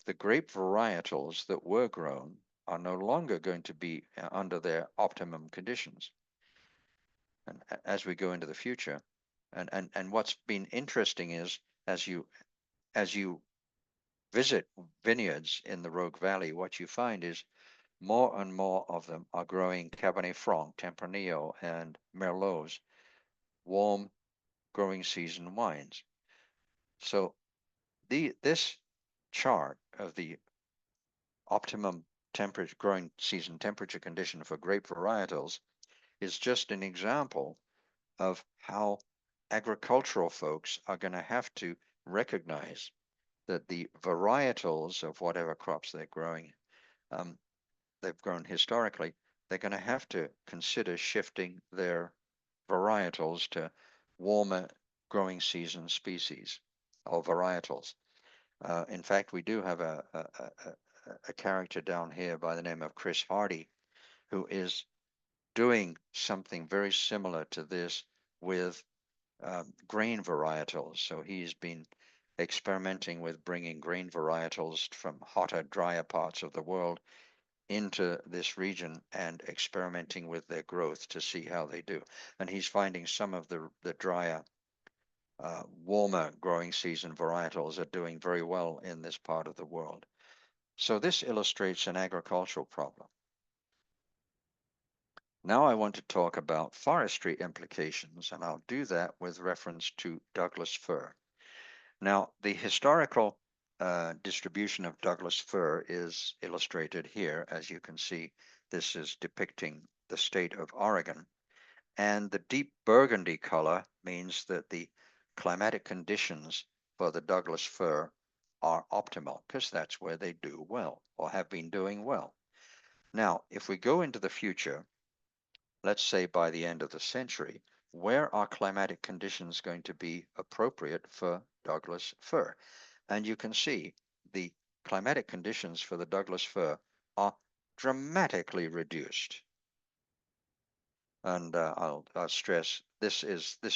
B: the grape varietals that were grown are no longer going to be under their optimum conditions. And as we go into the future, and what's been interesting is as you visit vineyards in the Rogue Valley, what you find is more and more of them are growing Cabernet Franc, Tempranillo, and Merlots, warm growing season wines. So this chart of the optimum temperature growing season temperature condition for grape varietals is just an example of how agricultural folks are going to have to recognize that the varietals of whatever crops they're growing, they've grown historically, they're going to have to consider shifting their varietals to warmer growing season species or varietals. In fact, we do have a character down here by the name of Chris Hardy, who is doing something very similar to this with grain varietals. So he's been experimenting with bringing grain varietals from hotter, drier parts of the world into this region and experimenting with their growth to see how they do. And he's finding some of the drier, warmer growing season varietals are doing very well in this part of the world. So this illustrates an agricultural problem. Now I want to talk about forestry implications, and I'll do that with reference to Douglas fir. Now, the historical distribution of Douglas fir is illustrated here. As you can see, this is depicting the state of Oregon. And the deep burgundy color means that the climatic conditions for the Douglas fir are optimal, because that's where they do well or have been doing well. Now, if we go into the future, let's say by the end of the century, where are climatic conditions going to be appropriate for Douglas fir? And you can see the climatic conditions for the Douglas fir are dramatically reduced. And I'll stress this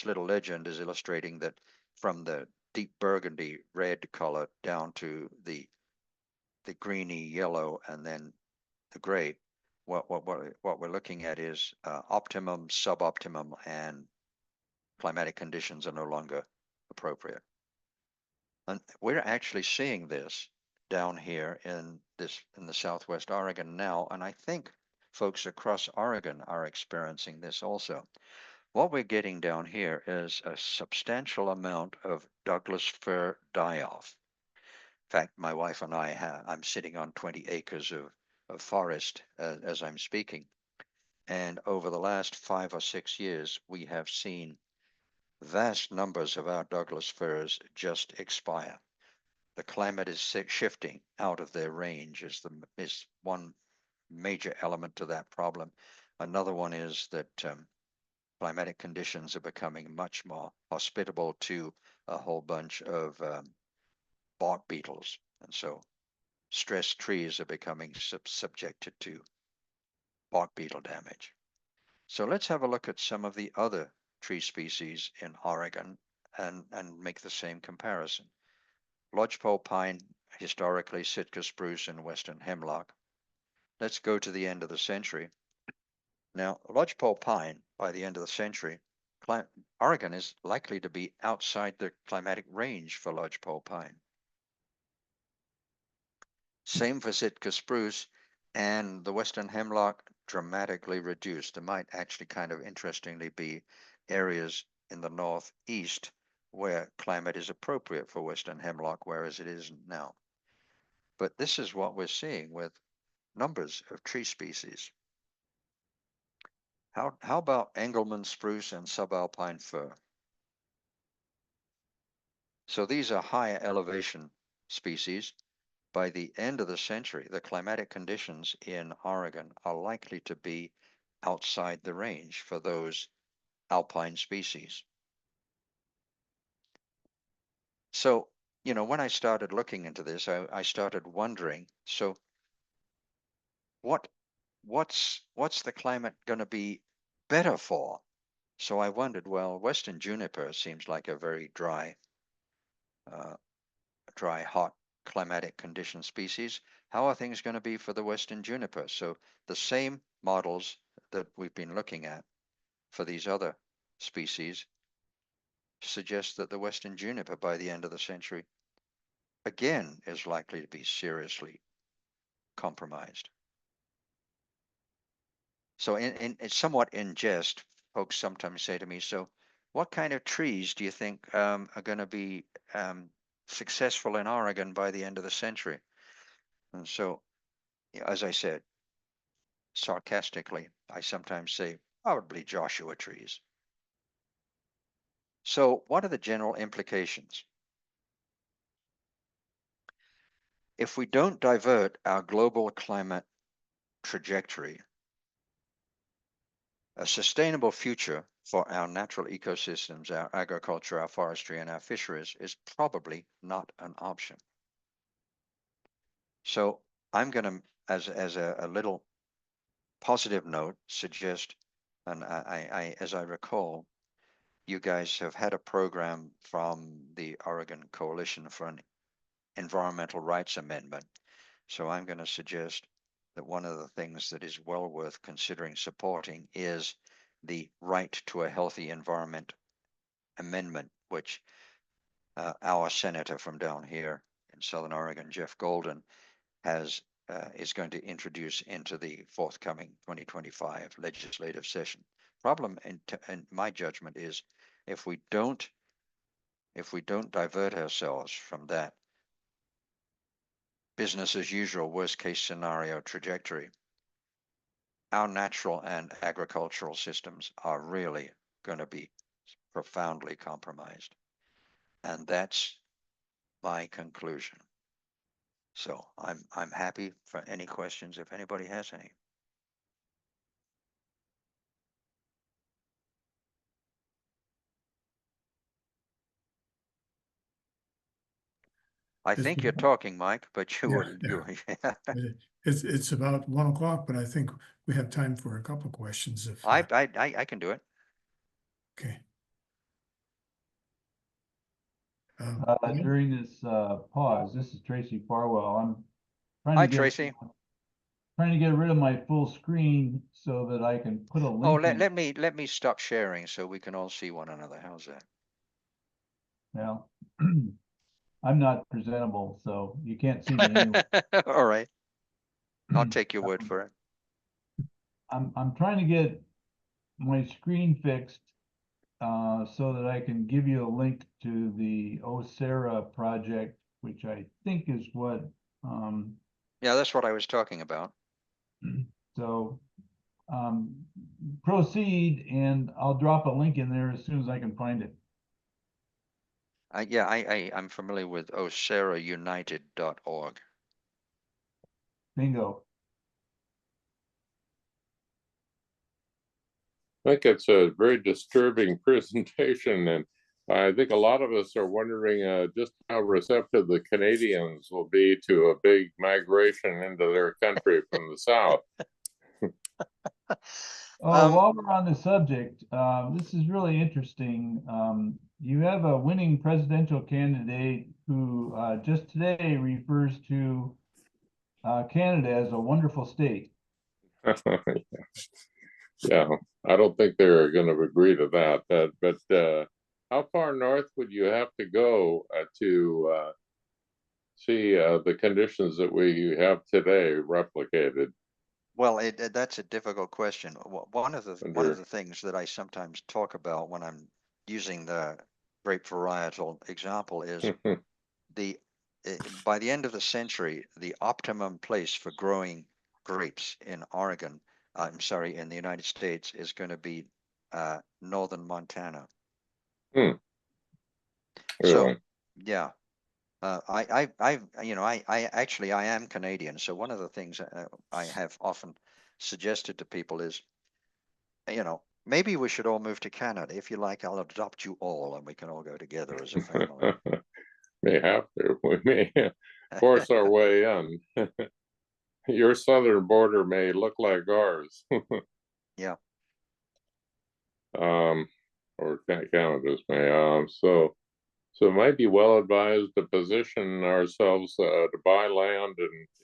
B: little legend is illustrating that from the deep burgundy red color down to the greeny yellow and then the gray. What we're looking at is optimum, suboptimum, and climatic conditions are no longer appropriate. And we're actually seeing this down here in the Southwest Oregon now, and I think folks across Oregon are experiencing this also. What we're getting down here is a substantial amount of Douglas fir die-off. In fact, my wife and I'm sitting on 20 acres of forest as I'm speaking. And over the last 5 or 6 years, we have seen vast numbers of our Douglas firs just expire. The climate is shifting out of their range is one major element to that problem. Another one is that climatic conditions are becoming much more hospitable to a whole bunch of bark beetles. And so stressed trees are becoming subjected to bark beetle damage. So let's have a look at some of the other tree species in Oregon and make the same comparison. Lodgepole pine, historically Sitka spruce and western hemlock. Let's go to the end of the century. Now, lodgepole pine, by the end of the century, Oregon is likely to be outside the climatic range for lodgepole pine. Same for Sitka spruce, and the western hemlock dramatically reduced. There might actually kind of interestingly be areas in the northeast where climate is appropriate for western hemlock, whereas it isn't now. But this is what we're seeing with numbers of tree species. How about Engelmann spruce and subalpine fir? So these are higher elevation species. By the end of the century, the climatic conditions in Oregon are likely to be outside the range for those alpine species. So, you know, when I started looking into this, I started wondering, so what's the climate going to be better for? So I wondered, well, western juniper seems like a very dry, hot climatic condition species. How are things going to be for the western juniper? So the same models that we've been looking at for these other species suggest that the western juniper by the end of the century again is likely to be seriously compromised. So it's somewhat in jest, folks sometimes say to me, so what kind of trees do you think are going to be successful in Oregon by the end of the century? And so, as I said, sarcastically, I sometimes say probably Joshua trees. So what are the general implications? If we don't divert our global climate trajectory, a sustainable future for our natural ecosystems, our agriculture, our forestry, and our fisheries is probably not an option. So I'm going to, as a little positive note, suggest, and as I recall, you guys have had a program from the Oregon Coalition for an Environmental Rights Amendment. So I'm going to suggest that one of the things that is well worth considering supporting is the Right to a Healthy Environment Amendment, which our senator from down here in Southern Oregon, Jeff Golden, is going to introduce into the forthcoming 2025 legislative session. Problem, in my judgment, is if we don't divert ourselves from that business as usual, worst case scenario trajectory, our natural and agricultural systems are really going to be profoundly compromised. And that's my conclusion. So I'm happy for any questions if anybody has any. I think you're talking, Mike, but you
A: It's about 1 o'clock, but I think we have time for a couple of questions. If
B: I can do it.
A: okay.
D: During this pause, this is Tracy Farwell. I'm trying
B: Hi,
D: to
B: Tracy.
D: trying to get rid of my full screen so that I can put a link.
B: Oh,
D: in.
B: let me stop sharing so we can all see one another. How's that?
D: Well, I'm not presentable, so you can't see me anyway.
B: All right. I'll take your word for it.
D: I'm trying to get my screen fixed so that I can give you a link to the OSERA project, which I think is what
B: Yeah, that's what I was talking about.
D: so proceed, and I'll drop a link in there as soon as I can find it.
B: Yeah, I'm familiar with oseraunited.org.
D: Bingo.
C: I think it's a very disturbing presentation, and I think a lot of us are wondering just how receptive the Canadians will be to a big migration into their country from the south.
D: While we're on the subject, this is really interesting. You have a winning presidential candidate who just today refers to Canada as a wonderful state.
C: Yeah, I don't think they're going to agree to that. But how far north would you have to go to see the conditions that we have today replicated?
B: Well, that's a difficult question. One of
C: Under
B: the things that I sometimes talk about when I'm using the grape varietal example is the by the end of the century, the optimum place for growing grapes in Oregon, I'm sorry, in the United States, is going to be northern Montana.
C: Hmm.
B: So,
C: Really?
B: yeah, I actually I am Canadian. So one of the things I have often suggested to people is, maybe we should all move to Canada. If you like, I'll adopt you all, and we can all go together as a family.
C: May have to. We may force our way in. Your southern border may look like ours.
B: Yeah.
C: Or Canada's may. So it might be well advised to position ourselves to buy land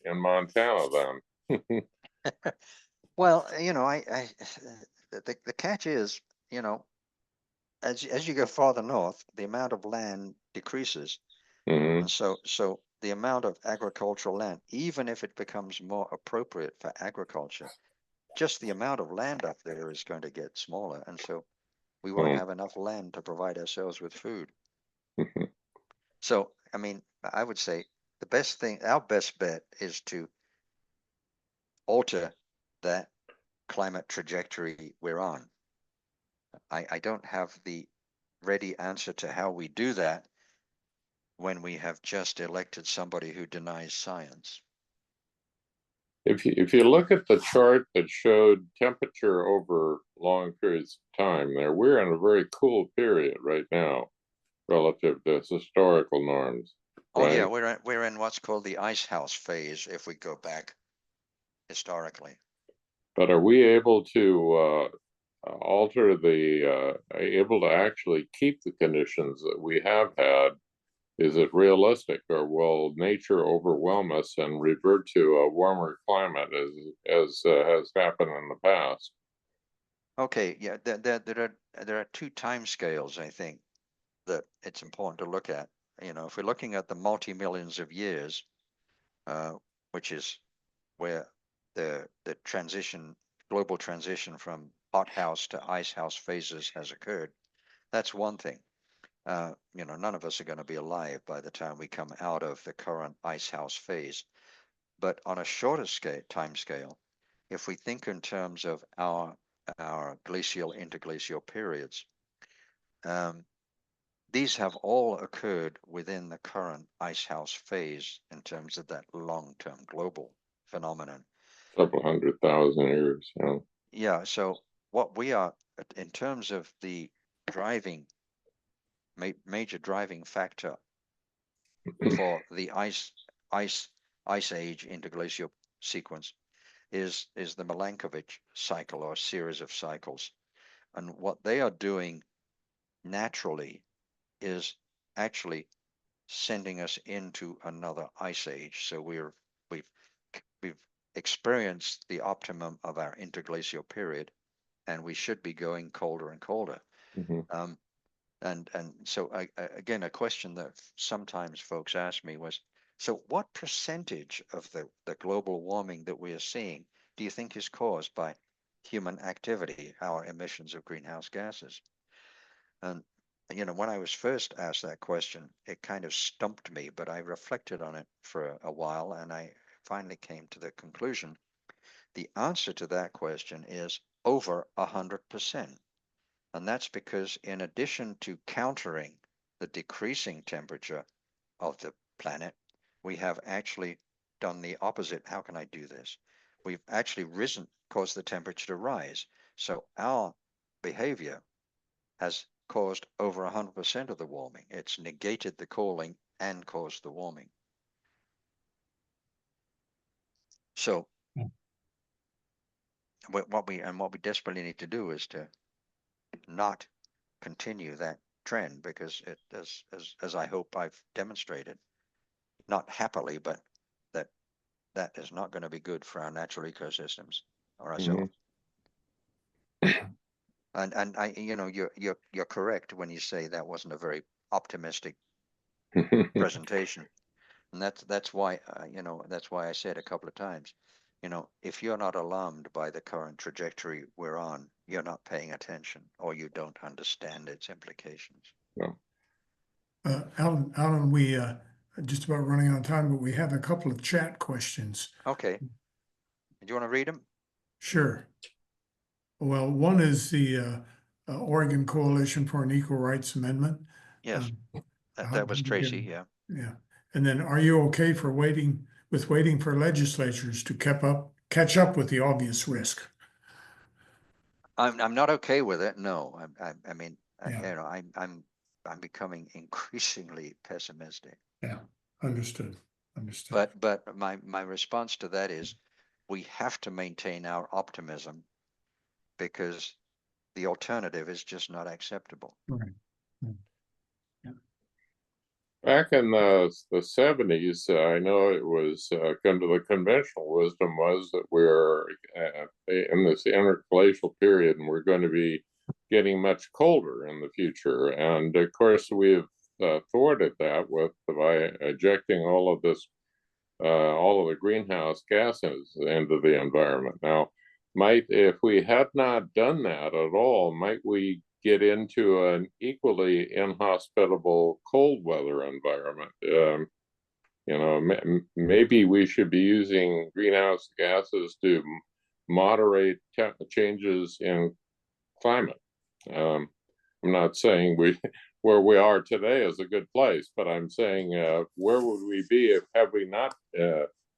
C: in Montana then.
B: Well, the catch is, as you go farther north, the amount of land decreases,
C: Mhm.
B: and so the amount of agricultural land, even if it becomes more appropriate for agriculture, just the amount of land up there is going to get smaller, and so we won't
C: Oh.
B: have enough land to provide ourselves with food. So, I mean, I would say our best bet is to alter that climate trajectory we're on. I don't have the ready answer to how we do that when we have just elected somebody who denies science.
C: If you look at the chart that showed temperature over long periods of time, we're in a very cool period right now relative to historical norms.
B: Oh yeah,
C: Right?
B: we're in what's called the ice house phase if we go back historically.
C: But are we able to alter able to actually keep the conditions that we have had? Is it realistic, or will nature overwhelm us and revert to a warmer climate as has happened in the past?
B: Okay, yeah, there are two time scales I think that it's important to look at. If we're looking at the multi-millions of years, which is where the global transition from hothouse to icehouse phases has occurred, that's one thing. None of us are going to be alive by the time we come out of the current icehouse phase. But on a shorter time scale, if we think in terms of our glacial interglacial periods, these have all occurred within the current icehouse phase in terms of that long-term global phenomenon.
C: Several 100,000 years. Yeah.
B: Yeah, so what we are, in terms of the major driving factor for the ice age interglacial sequence is the Milankovitch cycle or series of cycles. And what they are doing naturally is actually sending us into another ice age. So we've experienced the optimum of our interglacial period, and we should be going colder and colder.
C: Mm-hmm.
B: And so again, a question that sometimes folks ask me was, so what percentage of the global warming that we are seeing do you think is caused by human activity, our emissions of greenhouse gases? And when I was first asked that question, it kind of stumped me, but I reflected on it for a while, and I finally came to the conclusion. The answer to that question is over 100%. And that's because in addition to countering the decreasing temperature of the planet, we have actually done the opposite. How can I do this? We've actually caused the temperature to rise. So our behavior has caused over 100% of the warming. It's negated the cooling and caused the warming. So what we desperately need to do is to not continue that trend, because it, as I hope I've demonstrated, not happily, but that is not going to be good for our natural ecosystems or ourselves. And you know, you're correct when you say that wasn't a very optimistic presentation. And that's why, you know, that's why I said a couple of times, you know, if you're not alarmed by the current trajectory we're on, you're not paying attention, or you don't understand its implications.
A: Alan, we just about running out of time, but we have a couple of chat questions.
B: Okay. Do you want to read them?
A: Sure. Well, one is the Oregon Coalition for an Equal Rights Amendment.
B: Yes.
A: How
B: That was
A: did you
B: Tracy,
A: get-
B: yeah.
A: Yeah. And then are you okay for waiting for legislatures to catch up with the obvious risk?
B: I'm not okay with it. No, I mean,
A: Yeah.
B: you know, I'm becoming increasingly pessimistic.
A: Yeah, understood.
B: But my response to that is, we have to maintain our optimism, because the alternative is just not acceptable.
A: Right.
C: Back in the 70s, I know it was kind of the conventional wisdom was that we're in this interglacial period and we're going to be getting much colder in the future. And of course, we've thwarted that by ejecting all of the greenhouse gases into the environment. Now, if we had not done that at all, might we get into an equally inhospitable cold weather environment? You know, maybe we should be using greenhouse gases to moderate changes in climate. I'm not saying where we are today is a good place, but I'm saying where would we be have we not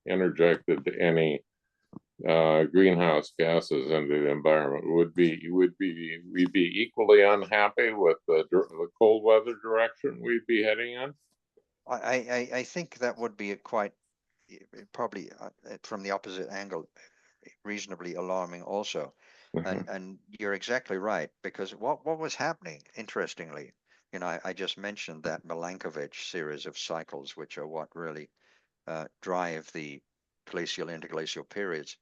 C: interjected any greenhouse gases into the environment? We'd be equally unhappy with the cold weather direction we'd be heading in?
B: I think that would be probably from the opposite angle, reasonably alarming also. And you're exactly right, because what was happening, interestingly, you know, I just mentioned that Milankovitch series of cycles, which are what really drive the glacial interglacial periods.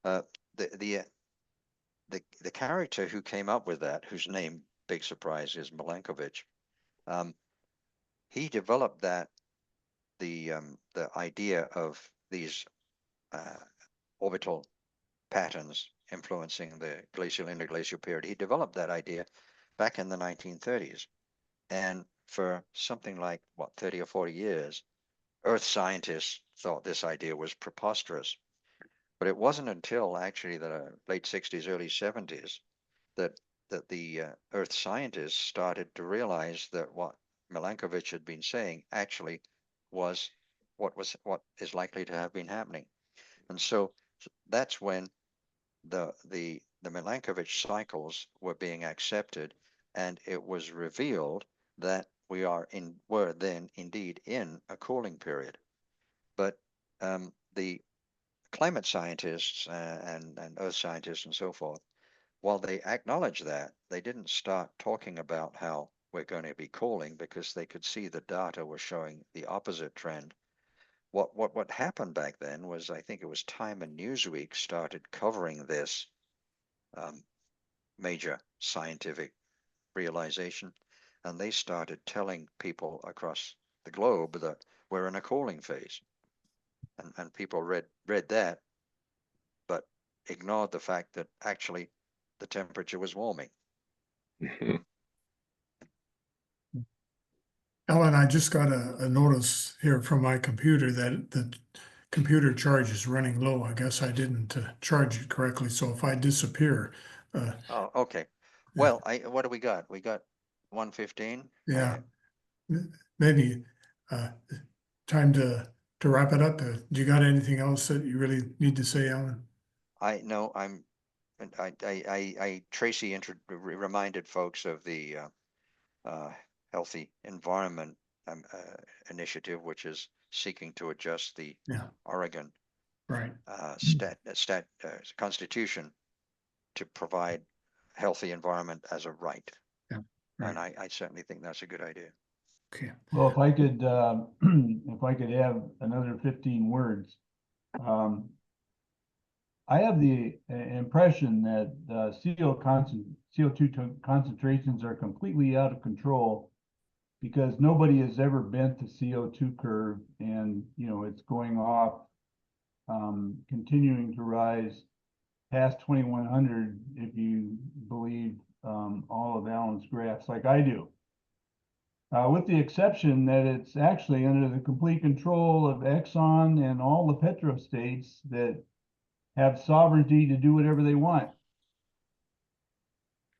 B: The character who came up with that, whose name, big surprise, is Milankovitch, he developed the idea of these orbital patterns influencing the glacial interglacial period. He developed that idea back in the 1930s, and for something like 30 or 40 years, Earth scientists thought this idea was preposterous. But it wasn't until actually the late 60s, early 70s that the Earth scientists started to realize that what Milankovitch had been saying actually was what is likely to have been happening. And so that's when the Milankovitch cycles were being accepted, and it was revealed that were then indeed in a cooling period. But the climate scientists and earth scientists and so forth, while they acknowledge that, they didn't start talking about how we're going to be cooling, because they could see the data was showing the opposite trend. What happened back then was, I think it was Time and Newsweek started covering this major scientific realization, and they started telling people across the globe that we're in a cooling phase. And people read that, but ignored the fact that actually the temperature was warming.
A: Ellen, I just got a notice here from my computer that the computer charge is running low. I guess I didn't charge it correctly. So if I disappear.
B: Oh, okay. Well, what do we got? We got 1:15.
A: Yeah. Maybe time to wrap it up. Do you got anything else that you really need to say, Alan?
B: Tracy reminded folks of the Healthy Environment Initiative, which is seeking to adjust the Oregon Constitution to provide healthy environment as a right.
A: Yeah, right.
B: And I certainly think that's a good idea.
A: Okay.
D: Well, if I could, if I could have another 15 words, I have the impression that CO2 concentrations are completely out of control because nobody has ever bent the CO2 curve, and it's going off, continuing to rise past 2100 if you believe all of Alan's graphs, like I do. With the exception that it's actually under the complete control of Exxon and all the petrostates that have sovereignty to do whatever they want.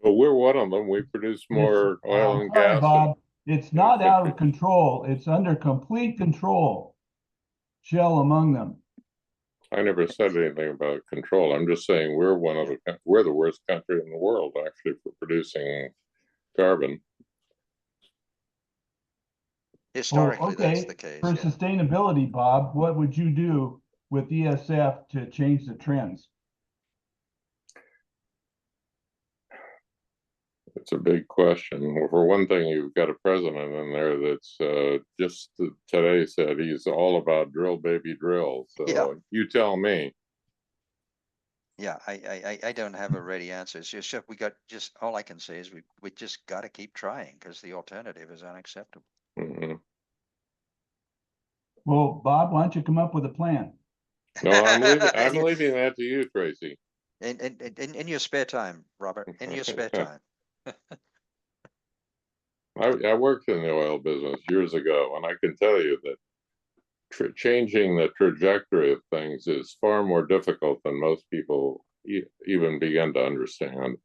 C: Well, we're one of them. We produce more oil and
D: Sorry,
C: gas.
D: Bob, it's not out of control. It's under complete control. Shell among them.
C: I never said anything about control. I'm just saying we're the worst country in the world actually for producing carbon.
B: Historically, that's
D: Okay,
B: the case.
D: for
B: Yeah.
D: sustainability, Bob, what would you do with ESF to change the trends?
C: It's a big question. Well, for one thing, you've got a president in there that's just today said he's all about drill, baby, drill. So
B: Yeah.
C: you tell me.
B: Yeah, I don't have a ready answer. It's just all I can say is we just got to keep trying because the alternative is unacceptable.
C: Mm-hmm.
D: Well, Bob, why don't you come up with a plan?
C: No, I'm leaving that to you, Tracy.
B: In your spare time, Robert. In your spare time.
C: I worked in the oil business years ago, and I can tell you that changing the trajectory of things is far more difficult than most people even begin to understand.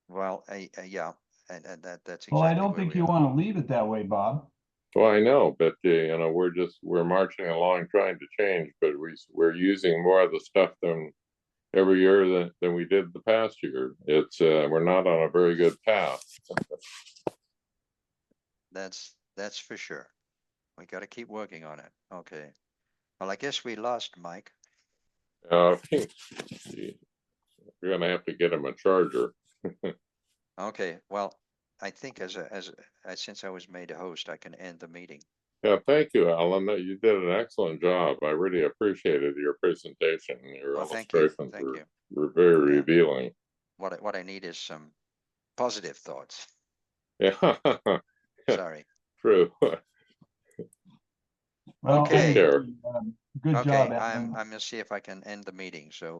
B: Well, yeah, and that's exactly.
D: Well, I don't think you want to leave it that way, Bob.
C: Well, I know, but we're marching along trying to change, but we're using more of the stuff than every year than we did the past year. It's we're not on a very good path.
B: That's for sure. We got to keep working on it. Okay. Well, I guess we lost Mike.
C: We're gonna have to get him a charger.
B: Okay. Well, I think since I was made a host, I can end the meeting.
C: Yeah, thank you, Alan. You did an excellent job. I really appreciated your presentation. Your illustrations were very revealing.
B: What I need is some positive thoughts.
C: Yeah.
B: Sorry.
C: True.
D: Well,
B: Okay.
C: Take care.
D: good job, Alan.
B: I'm gonna see if I can end the meeting. So